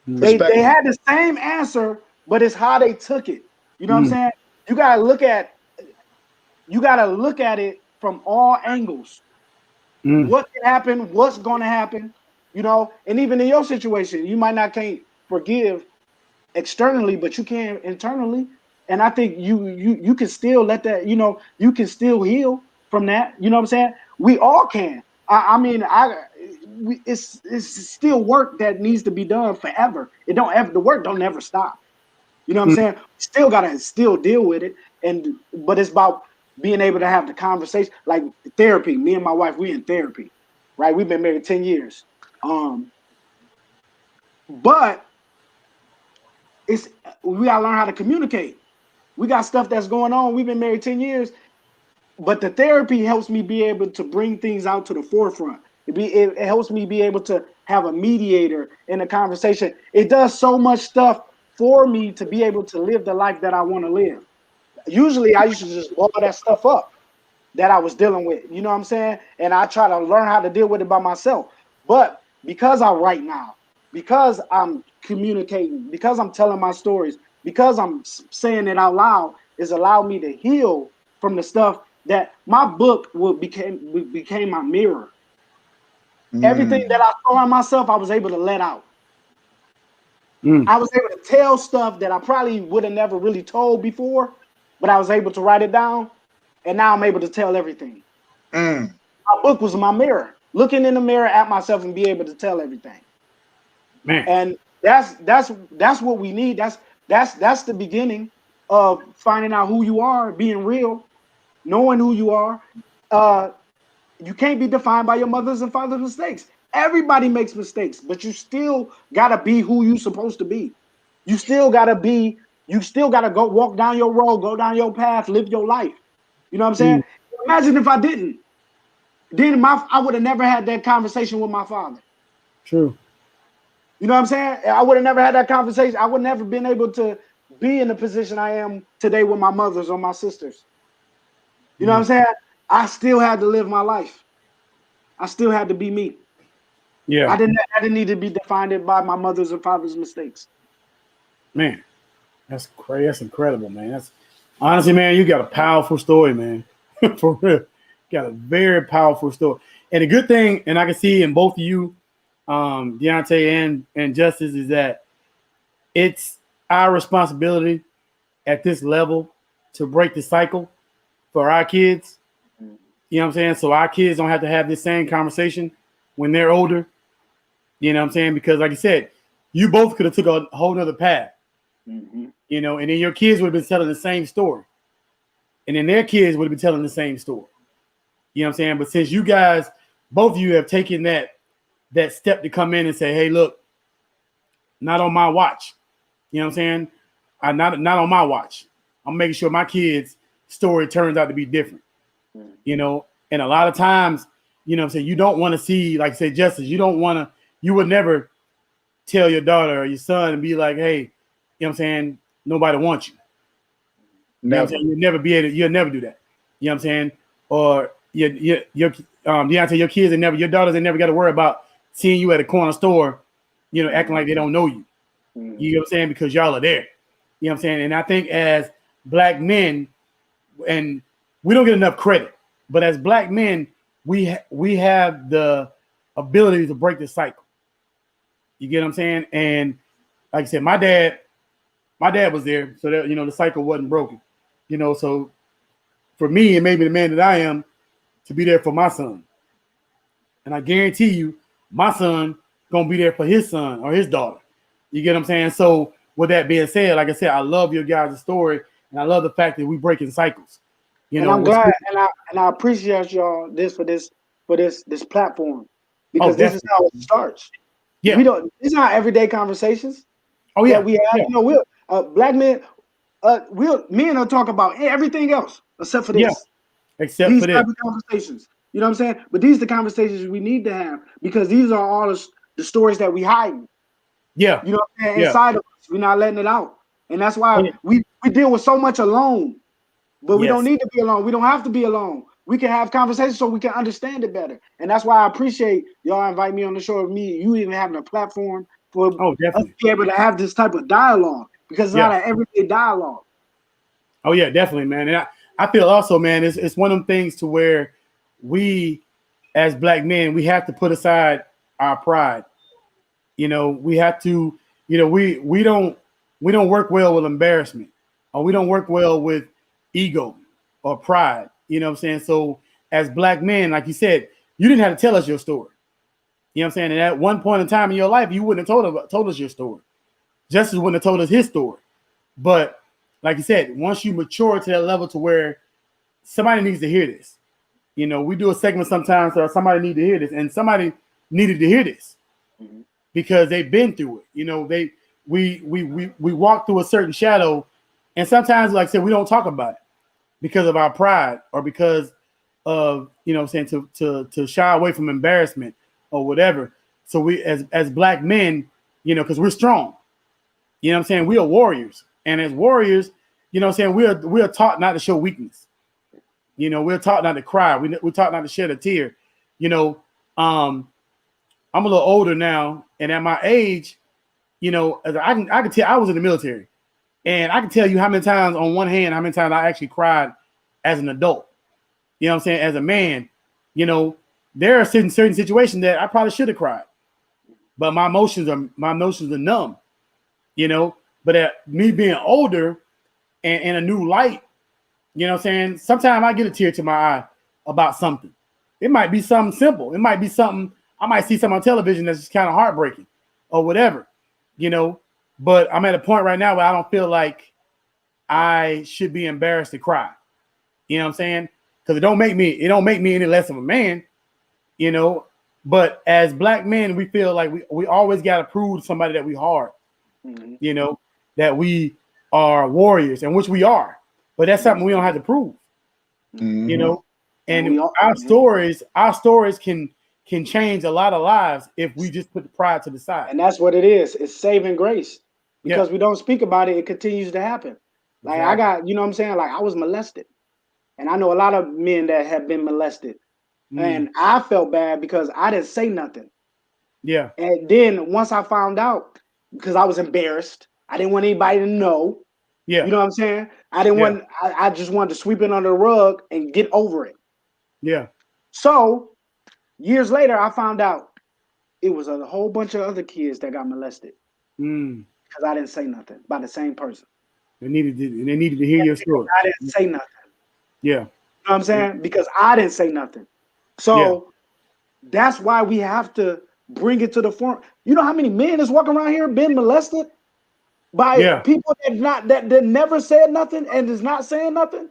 They had the same answer, but it's how they took it. You know what I'm saying? You gotta look at it from all angles. What can happen? What's going to happen? You know, and even in your situation, you might not can't forgive externally, but you can internally. And I think you can still let that. You know, you can still heal from that. You know what I'm saying? We all can. It's still work that needs to be done forever. The work don't ever stop. You know what I'm saying? Still gotta deal with it, but it's about being able to have the conversation, like therapy. Me and my wife, we in therapy, right? We've been married 10 years, but we gotta learn how to communicate. We got stuff that's going on. We've been married 10 years, but the therapy helps me be able to bring things out to the forefront. It helps me be able to have a mediator in a conversation. It does so much stuff for me to be able to live the life that I want to live. usually I used to just blow that stuff up that I was dealing with. You know what I'm saying? And I try to learn how to deal with it by myself. But because I write now, because I'm communicating, because I'm telling my stories, because I'm saying it out loud, is allowed me to heal from the stuff that my book became my mirror. Everything that I saw in myself, I was able to let out. I was able to tell stuff that I probably would have never really told before, but I was able to write it down, and now I'm able to tell everything. My book was my mirror, looking in the mirror at myself and be able to tell everything. Man. And that's what we need. That's the beginning of finding out who you are, being real, knowing who you are. You can't be defined by your mother's and father's mistakes. Everybody makes mistakes, but you still gotta be who you're supposed to be. You still gotta go walk down your road, go down your path, live your life. You know what I'm saying? Imagine if I didn't. Then I would have never had that conversation with my father. True. You know what I'm saying? I would have never had that conversation. I would never been able to be in the position I am today with my mothers or my sisters. You know what I'm saying? I still had to live my life. I still had to be me. Yeah. I didn't need to be defined by my mother's and father's mistakes. Man, that's crazy. That's incredible, man. That's honestly, man, you got a powerful story, man. For real. Got a very powerful story. And the good thing, and I can see in both of you, Deonte and Justice, is that it's our responsibility at this level to break the cycle for our kids. You know what I'm saying? So our kids don't have to have this same conversation when they're older. You know what I'm saying? Because like I said, you both could have took a whole nother path. You know, and then your kids would have been telling the same story. And then their kids would have been telling the same story. You know what I'm saying? But since you guys, both of you have taken that step to come in and say, hey, look, not on my watch. You know what I'm saying? Not on my watch. I'm making sure my kids' story turns out to be different. You know, and a lot of times, you know what I'm saying, you don't want to see, like I said, Justice, you would never tell your daughter or your son and be like, hey, you know what I'm saying, nobody wants you. You know what I'm saying? You'll never do that. You know what I'm saying? Or your Deonte, your kids your daughters never got to worry about seeing you at a corner store, you know, acting like they don't know you. You know what I'm saying? Because y'all are there. You know what I'm saying? And I think as black men, and we don't get enough credit, but as black men, we have the ability to break the cycle. You get what I'm saying? And like I said, my dad was there, so that, you know, the cycle wasn't broken. You know, so for me, and maybe the man that I am, to be there for my son. And I guarantee you, my son gonna be there for his son or his daughter. You get what I'm saying? So with that being said, like I said, I love your guys' story, and I love the fact that we breaking cycles. You know, I'm glad, and I appreciate y'all for this platform, because this is how it starts. Yeah, These are not everyday conversations. Oh yeah, that we have. Yeah. You know, black men, men will talk about everything else except for this. Yeah. Except these for type this. of conversations. You know what I'm saying? But these are the conversations we need to have, because these are all the stories that we hide. Yeah. You know what I'm saying? Inside of us. We're not letting it out. And that's why we deal with so much alone. But we don't need to be alone. We don't have to be alone. We can have conversations so we can understand it better. And that's why I appreciate y'all invite me on the show with me. You even having a platform for us to be able to have this type of dialogue, because it's not an everyday dialogue. Oh yeah, definitely, man. And I feel also, man, it's one of them things to where we, as black men, we have to put aside our pride. You know, we have to, you know, we don't work well with embarrassment, or we don't work well with ego or pride. You know what I'm saying? So as black men, like you said, you didn't have to tell us your story. You know what I'm saying? And at one point in time in your life, you wouldn't have told us your story. Justice wouldn't have told us his story. But like you said, once you mature to that level to where somebody needs to hear this, you know, we do a segment sometimes so somebody need to hear this, and somebody needed to hear this because they've been through it. You know, we walk through a certain shadow, and sometimes, like I said, we don't talk about it because of our pride, or because of, you know what I'm saying, to shy away from embarrassment or whatever. So we, as black men, you know, because we're strong, you know what I'm saying, we are warriors. And as warriors, You know what I'm saying? We're taught not to show weakness. You know, we're taught not to cry. We're taught not to shed a tear. You know, I'm a little older now, and at my age, you know, I can tell I was in the military, and I can tell you how many times on one hand, how many times I actually cried as an adult. You know what I'm saying? As a man, you know, there are certain situations that I probably should have cried, but my emotions are numb. You know, but at me being older and in a new light, you know what I'm saying? Sometimes I get a tear to my eye about something. It might be something simple. It might be something I might see something on television that's just kind of heartbreaking or whatever, you know. But I'm at a point right now where I don't feel like I should be embarrassed to cry. You know what I'm saying? Because it don't make me any less of a man, you know. But as black men, we feel like we always got to prove to somebody that we hard, you know, that we are warriors, and which we are. But that's something we don't have to prove, you know. And our stories can change a lot of lives if we just put the pride to the side. And that's what it is. It's saving grace. Because we don't speak about it, it continues to happen. Like I got, you know what I'm saying? Like I was molested. And I know a lot of men that have been molested. And I felt bad because I didn't say nothing. Yeah. And then once I found out, because I was embarrassed, I didn't want anybody to know. Yeah. You know what I'm saying? I didn't want, I just wanted to sweep it under the rug and get over it. Yeah. So years later, I found out it was a whole bunch of other kids that got molested because I didn't say nothing by the same person. They needed to hear your story. I didn't say nothing. Yeah. You know what I'm saying? Because I didn't say nothing. So that's why we have to bring it to the front. You know how many men is walking around here been molested by people that never said nothing and is not saying nothing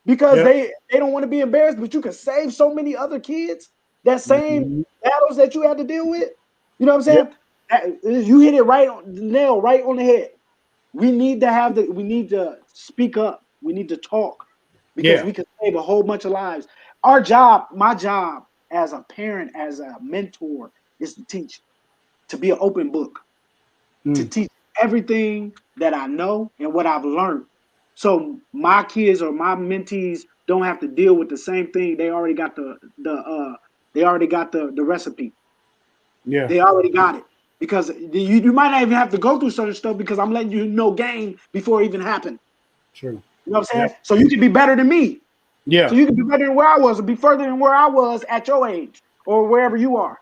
because they don't want to be embarrassed, but you can save so many other kids that same battles that you had to deal with. You know what I'm saying? You hit it right on the nail, right on the head. We need to speak up. We need to talk because we can save a whole bunch of lives. Our job, my job as a parent, as a mentor, is to teach, to be an open book, to teach everything that I know and what I've learned. So my kids or my mentees don't have to deal with the same thing. They already got the recipe. Yeah. They already got it. Because you might not even have to go through certain stuff because I'm letting you know game before it even happened. True. You know what I'm saying? So you can be better than me. Yeah. So you can be better than where I was or be further than where I was at your age or wherever you are.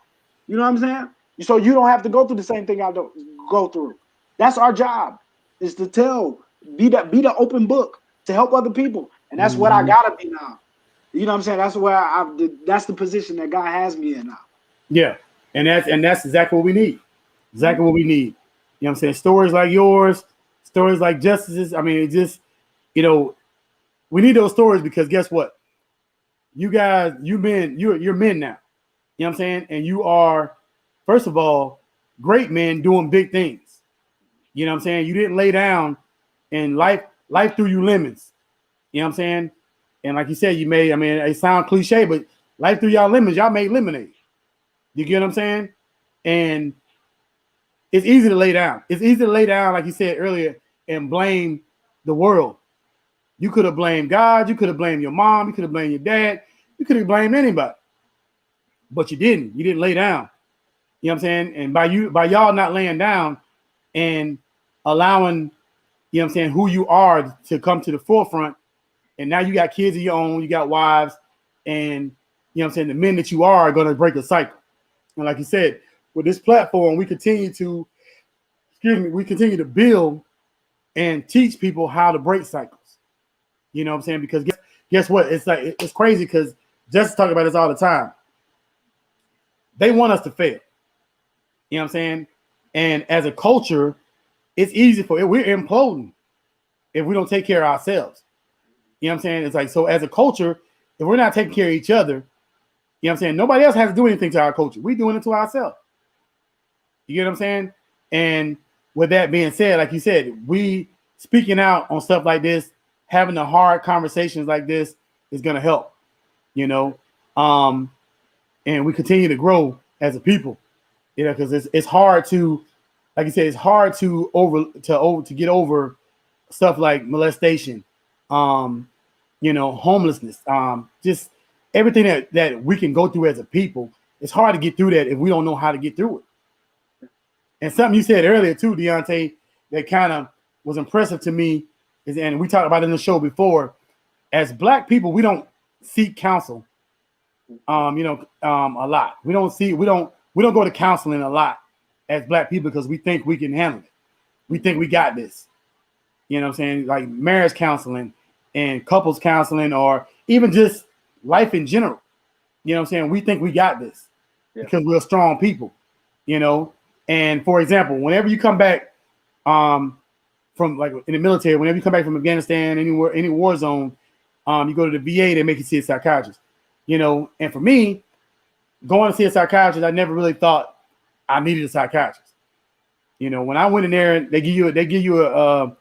You know what I'm saying? So you don't have to go through the same thing I don't go through. That's our job, is to be the open book to help other people. And that's what I gotta be now. You know what I'm saying? That's where that's the position that God has me in now. Yeah. And that's exactly what we need. Exactly what we need. You know what I'm saying? Stories like yours, stories like Justice's. I mean, it just, you know, we need those stories because guess what? You guys, you're men now. You know what I'm saying? And you are, first of all, great men doing big things. You know what I'm saying? You didn't lay down and life threw you lemons. You know what I'm saying? And like you said, you made, I mean, it sounds cliche, but life threw y'all lemons. Y'all made lemonade. You get what I'm saying? And it's easy to lay down. It's easy to lay down, like you said earlier, and blame the world. You could have blamed God. You could have blamed your mom. You could have blamed your dad. You could have blamed anybody. But you didn't. You didn't lay down. You know what I'm saying? And by y'all not laying down and allowing, you know what I'm saying, who you are to come to the forefront, and now you got kids of your own, you got wives, and you know what I'm saying, the men that you are going to break the cycle. And like you said, with this platform, we continue to build and teach people how to break cycles. You know what I'm saying? Because guess what? It's like it's crazy because Justice talks about this all the time. They want us to fail. You know what I'm saying? And as a culture, it's easy we're imploding if we don't take care of ourselves. You know what I'm saying? It's like, so as a culture, if we're not taking care of each other, you know what I'm saying? Nobody else has to do anything to our culture. We're doing it to ourselves. You get what I'm saying? And with that being said, like you said, we speaking out on stuff like this, having the hard conversations like this is going to help, you know? And we continue to grow as a people, you know, because it's hard to, like you said, it's hard to get over stuff like molestation, homelessness, just everything that we can go through as a people. It's hard to get through that if we don't know how to get through it. And something you said earlier too, Deonte, that kind of was impressive to me is, and we talked about it in the show before, as Black people, we don't seek counsel, a lot. We don't go to counseling a lot as Black people because we think we can handle it. We think we got this. You know what I'm saying? Like marriage counseling and couples counseling, or even just life in general. You know what I'm saying? We think we got this because we're strong people, And for example, whenever you come back from, like, in the military, whenever you come back from Afghanistan, anywhere, any war zone, you go to the VA, they make you see a psychiatrist. And for me, going to see a psychiatrist, I never really thought I needed a psychiatrist. When I went in there, they give you a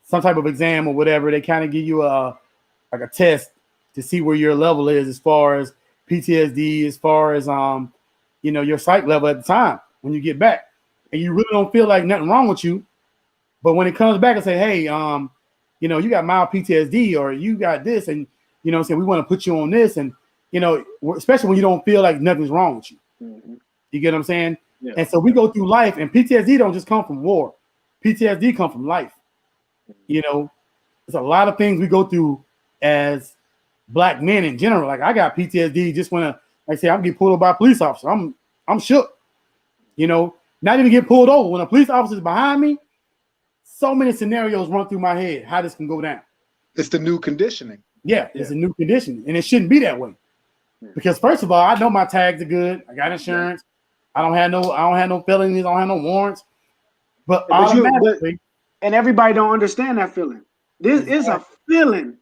some type of exam or whatever. They kind of give you a test to see where your level is as far as PTSD, as far as your psych level at the time when you get back, and you really don't feel like nothing wrong with you. But when it comes back and say, hey, you got mild PTSD or you got this, and we want to put you on this, and especially when you don't feel like nothing's wrong with you. Mm-hmm. You get what I'm saying? Yeah. And so we go through life, and PTSD don't just come from war. PTSD come from life. There's a lot of things we go through as Black men in general. Like I got PTSD just when I'm getting pulled over by a police officer. I'm shook. Not even get pulled over. When a police officer is behind me, so many scenarios run through my head how this can go down. It's the new conditioning. Yeah, it's a new conditioning, and it shouldn't be that way. Because first of all, I know my tags are good. I got insurance. I don't have no felonies. I don't have no warrants. But automatically, and everybody don't understand that feeling. This is a feeling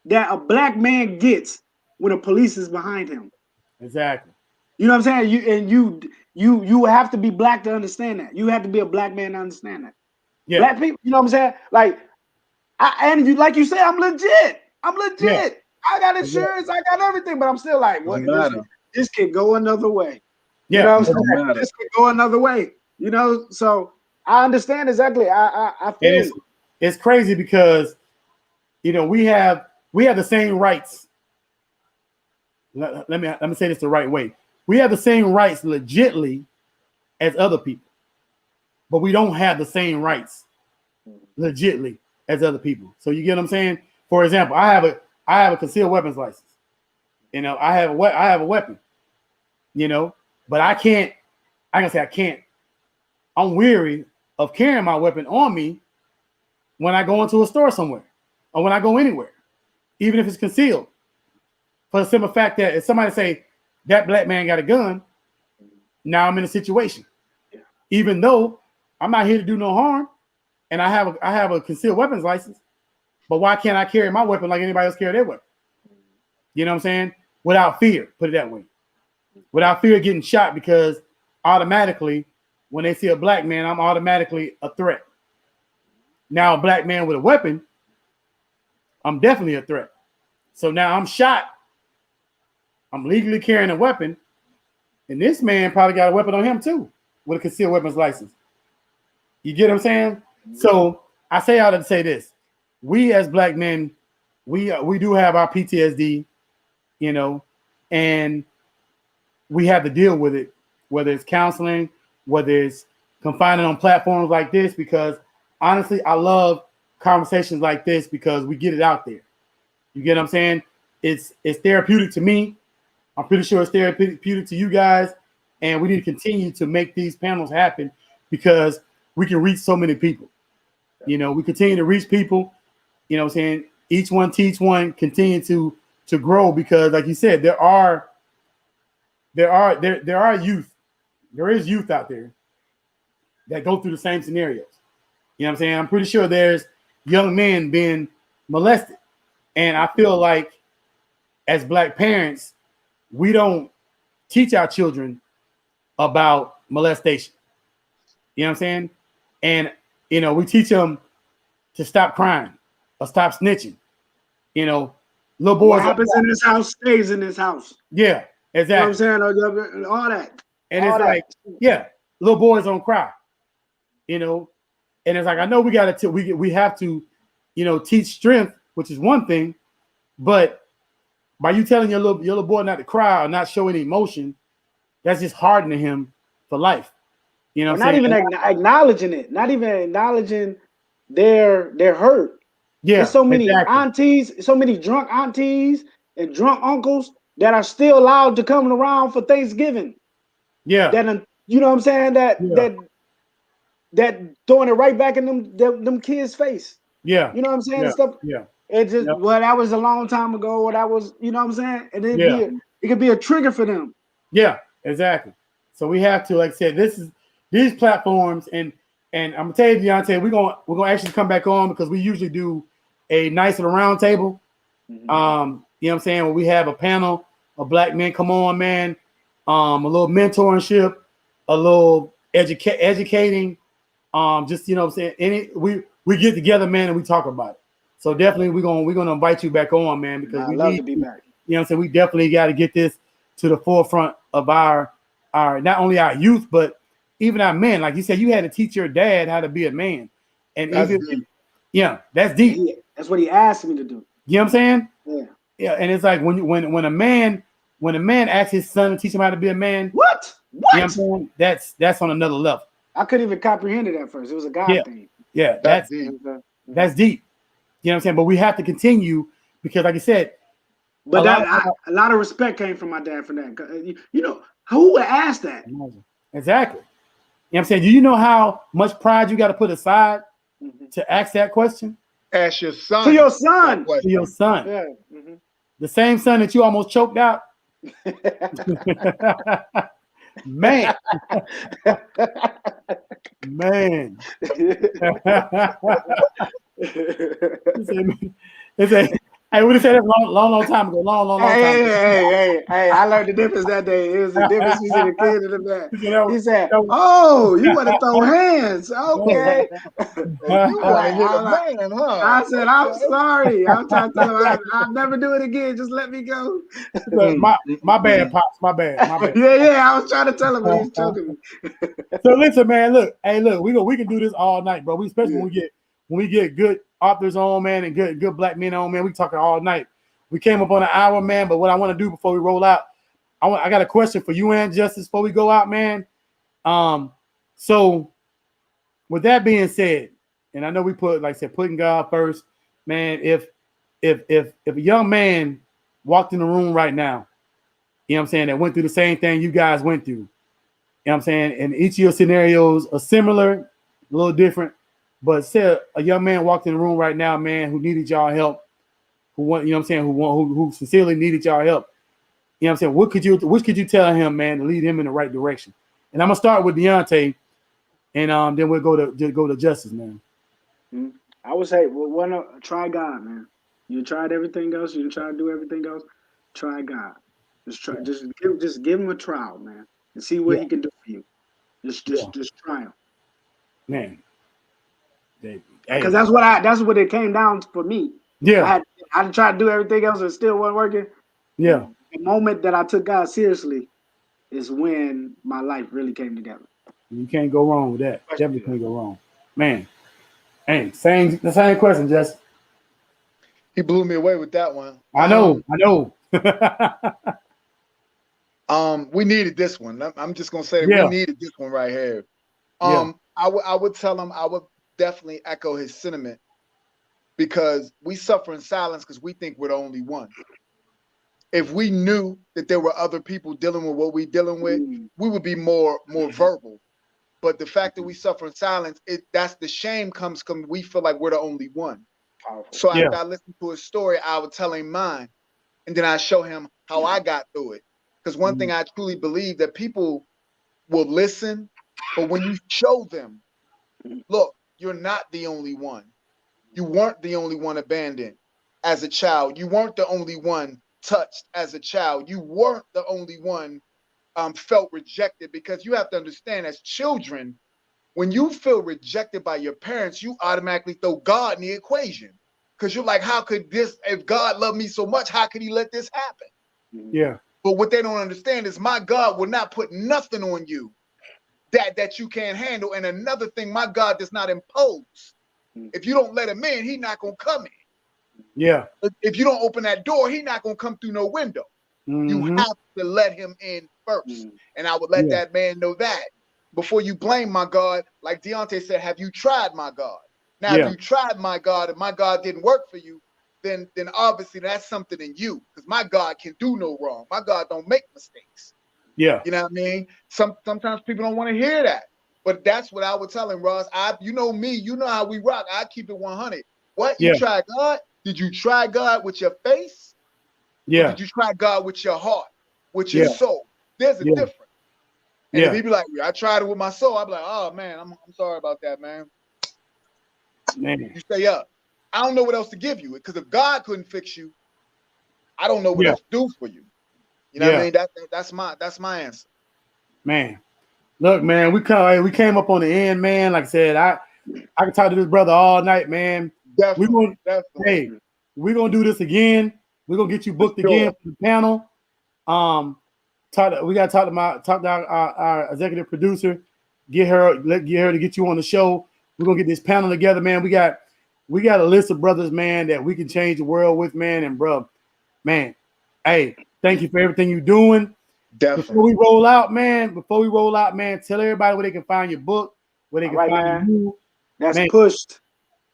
that a Black man gets when the police is behind him. Exactly. You know what I'm saying? You have to be Black to understand that. You have to be a Black man to understand that. Yeah. Black people, you know what I'm saying? Like, like you said, I'm legit. Yeah. I got insurance. I got everything, but I'm still like, what? This could go another way. Yeah. You know what I'm saying? This could go another way. So I understand exactly. I feel it's crazy because we have the same rights. Let me say this the right way. We have the same rights legitly as other people, but we don't have the same rights legitly as other people. So you get what I'm saying? For example, I have a concealed weapons license. I have a weapon. But I can't. I can't. I'm weary of carrying my weapon on me when I go into a store somewhere or when I go anywhere, even if it's concealed. For the simple fact that if somebody say that Black man got a gun, now I'm in a situation. Yeah. Even though I'm not here to do no harm, and I have a concealed weapons license, but why can't I carry my weapon like anybody else carry their weapon? You know what I'm saying? Without fear, put it that way. Without fear of getting shot, because automatically when they see a Black man, I'm automatically a threat. Now a Black man with a weapon, I'm definitely a threat. So now I'm shot. I'm legally carrying a weapon, and this man probably got a weapon on him too with a concealed weapons license. You get what I'm saying? So I say all to say this: we as Black men, we do have our PTSD, and we have to deal with it, whether it's counseling, whether it's confining on platforms like this, because honestly, I love conversations like this because we get it out there. You get what I'm saying? It's therapeutic to me. I'm pretty sure it's therapeutic to you guys, and we need to continue to make these panels happen because we can reach so many people. We continue to reach people, what I'm saying? Each one teach one, continue to grow, because like you said, there is youth out there that go through the same scenarios. You know what I'm saying? I'm pretty sure there's young men being molested. And I feel like as Black parents, we don't teach our children about molestation. You know what I'm saying? And, we teach them to stop crying or stop snitching. Little boys. What happens in this house stays in this house. Yeah, exactly. You know what I'm saying? All that. And all it's that. like, yeah, little boys don't cry. And it's like, I know we have to teach strength, which is one thing, but by you telling your little boy not to cry or not show any emotion, that's just hardening him for life. You know what I'm saying? Not even acknowledging it, not even acknowledging their hurt. Yeah, there's so many exactly. aunties, so many drunk aunties and drunk uncles that are still allowed to come around for Thanksgiving. Yeah. That, you know what I'm saying? That throwing it right back in them kids' face. Yeah. You know what I'm saying? Yeah. Stuff. Yeah. It just that was a long time ago, or that was, you know what I'm saying? And it could be a trigger for them. Yeah, exactly. So we have to, like I said, these platforms, and I'm gonna tell you, Deonte, we're gonna actually come back on because we usually do a nice little round table. You know what I'm saying? Where we have a panel of black men come on, man. A little mentorship, a little educating. Just, you know what I'm saying? We get together, man, and we talk about it. So definitely we're gonna invite you back on, man, because we love need to be back. You know what I'm saying? We definitely got to get this to the forefront of our not only our youth, but even our men. Like you said, you had to teach your dad how to be a man. And That's even deep. yeah, that's deep. That's what he asked me to do. You know what I'm saying? Yeah. Yeah, and it's like when a man asks his son to teach him how to be a man. What? You know what I'm saying? That's on another level. I couldn't even comprehend it at first. It was a God thing. Yeah, That's deep. That's deep. You know what I'm saying? But we have to continue because, like I said, but a lot of respect came from my dad for that. You know, who would ask that? Exactly. You know what I'm saying? Do you know how much pride you got to put aside to ask that question? Ask your son. To your son. To your son. Yeah. The same son that you almost choked out. Man. Man. Hey, we said that long time ago. Long time ago. Hey, I learned the difference that day. It was the difference between the kid and the man. He said, "Oh, you want to throw hands? Okay." You want to hit a man, huh? I said, "I'm sorry. I'm trying to tell him I'll never do it again. Just let me go." My bad, Pops. My bad. Yeah. I was trying to tell him, but he's choking me. So listen, man. Look, we can do this all night, bro. Especially when we get good authors on, man, and good black men on, man. We talking all night. We came up on an hour, man. But what I want to do before we roll out, I got a question for you and Justice before we go out, man. So with that being said, and I know we put, like I said, putting God first, man. If a young man walked in the room right now, you know what I'm saying, that went through the same thing you guys went through, you know what I'm saying, and each of your scenarios are similar, a little different. But say a young man walked in the room right now, man, who needed y'all help, who sincerely needed y'all help. You know what I'm saying? What could you tell him, man, to lead him in the right direction? And I'm gonna start with Deonte, and then we'll go to Justice, man. I would say, try God, man. You tried everything else. You try to do everything else. Try God. Just give him a trial, man, and see what he can do for you. Just try him, man. Because that's what it came down for me. Yeah, I tried to do everything else and it still wasn't working. Yeah, the moment that I took God seriously is when my life really came together. You can't go wrong with that. Definitely can't go wrong, man. Hey, the same question, Jess. He blew me away with that one. I know. We needed this one. I'm just gonna say we needed this one right here. I would tell him, I would definitely echo his sentiment, because we suffer in silence because we think we're the only one. If we knew that there were other people dealing with what we're dealing with, we would be more verbal. But the fact that we suffer in silence, that's the shame comes from we feel like we're the only one. Powerful. So after I listen to his story, I would tell him mine, and then I show him how I got through it. Because one thing I truly believe, that people will listen, but when you show them, look, you're not the only one. You weren't the only one abandoned as a child. You weren't the only one touched as a child. You weren't the only one felt rejected, because you have to understand, as children, when you feel rejected by your parents, you automatically throw God in the equation, because you're like, how could this, if God loved me so much, how could he let this happen? Yeah. But what they don't understand is my God will not put nothing on you that you can't handle. And another thing, my God does not impose. If you don't let him in, he's not gonna come in. Yeah. If you don't open that door, he's not gonna come through no window. You have to let him in first. And I would let that man know that before you blame my God. Like Deonte said, have you tried my God? Now, if you tried my God and my God didn't work for you, then obviously that's something in you, because my God can do no wrong. My God don't make mistakes. Yeah. You know what I mean? Sometimes people don't want to hear that. But that's what I would tell him, Ross. You know me, you know how we rock. I keep it 100. What? You tried God? Did you try God with your face? Yeah. Or did you try God with your heart, with your soul? There's a difference. And if he be like, I tried it with my soul, I'd be like, oh man, I'm sorry about that, man. You stay up. I don't know what else to give you, because if God couldn't fix you, I don't know what else to do for you. You know what I mean? That's my answer. Man, look, man, we came up on the end, man. Like I said, I can talk to this brother all night, man. Definitely. We're gonna do this again. We're gonna get you booked again for the panel. We gotta talk to our executive producer, get her to get you on the show. We're gonna get this panel together, man. We got a list of brothers, man, that we can change the world with, man. And bro, man, hey, thank you for everything you're doing. Definitely. Before we roll out, man, tell everybody where they can find your book, where they can find you. That's Pushed.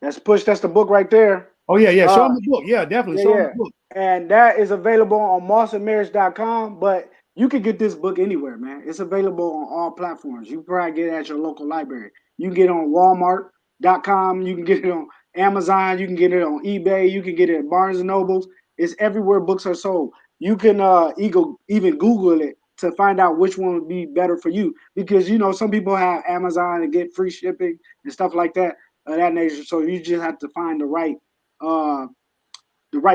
That's Pushed. That's the book right there. Oh yeah. Show them the book. Yeah, definitely. Show them the book. And that is available on mossandmarriage.com, but you can get this book anywhere, man. It's available on all platforms. You can probably get it at your local library. You can get it on Walmart.com. You can get it on Amazon. You can get it on eBay. You can get it at Barnes & Nobles. It's everywhere books are sold. You can even Google it to find out which one would be better for you, because some people have Amazon and get free shipping and stuff like that of that nature. So you just have to find the right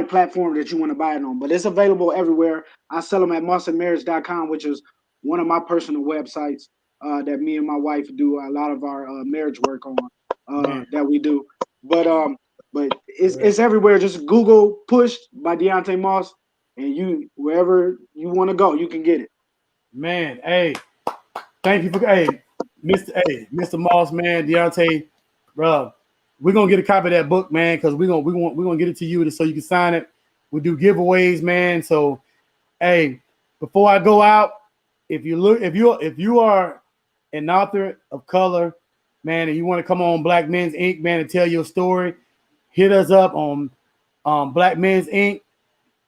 platform that you want to buy it on. But it's available everywhere. I sell them at mossandmarriage.com, which is one of my personal websites that me and my wife do a lot of our marriage work on that we do. But it's everywhere. Just Google Pushed by Deonte Moss, and wherever you want to go, you can get it. Man, hey, thank you for Mr. Moss, man, Deonte, bro. We're gonna get a copy of that book, man, because we're gonna get it to you so you can sign it. We do giveaways, man. So, hey, before I go out, if you are an author of color, man, and you want to come on Black Men's Inc., man, and tell your story, hit us up on Black Men's Inc.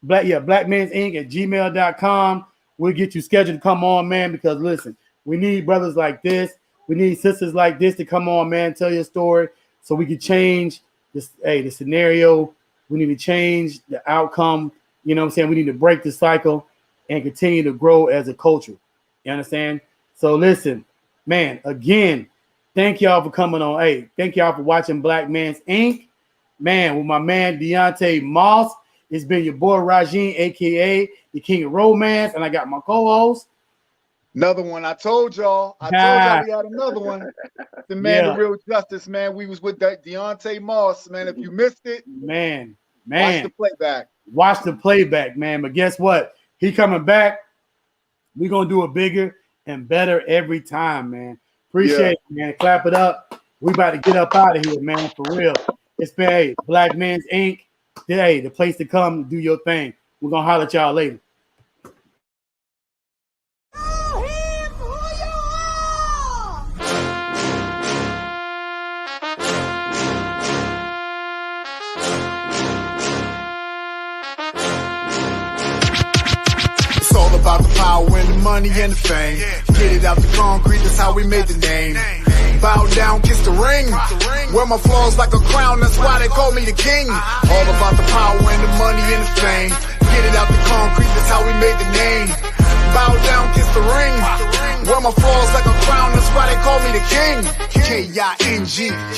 Black Men's Inc. at gmail.com. We'll get you scheduled to come on, man, because listen, we need brothers like this. We need sisters like this to come on, man, tell your story so we can change the scenario. We need to change the outcome. You know what I'm saying? We need to break the cycle and continue to grow as a culture. You understand? So listen, man, again, thank y'all for coming on. Hey, thank y'all for watching Black Men's Inc. Man, with my man Deonte Moss. It's been your boy Rajin, aka the King of Romance, and I got my co-host. Another one. I told y'all we had another one. The man, the real justice, man. We was with that Deonte Moss, man. If you missed it, man, watch the playback. Watch the playback, man. But guess what? He coming back. We're gonna do it bigger and better every time, man. Appreciate it, man. Clap it up. We about to get up out of here, man, for real. It's been Black Men's Inc. Hey, the place to come, do your thing. We're gonna holler at y'all later. It's all about the power and the money and the fame. Get it out the concrete, that's how we made the name. Bow down, kiss the ring. Wear my flaws like a crown, that's why they call me the king. All about the power and the money and the fame. Get it out the concrete, that's how we made the name. Bow down, kiss the ring. Wear my flaws like a crown, that's why they call me the king. K-I-N-G, yeah.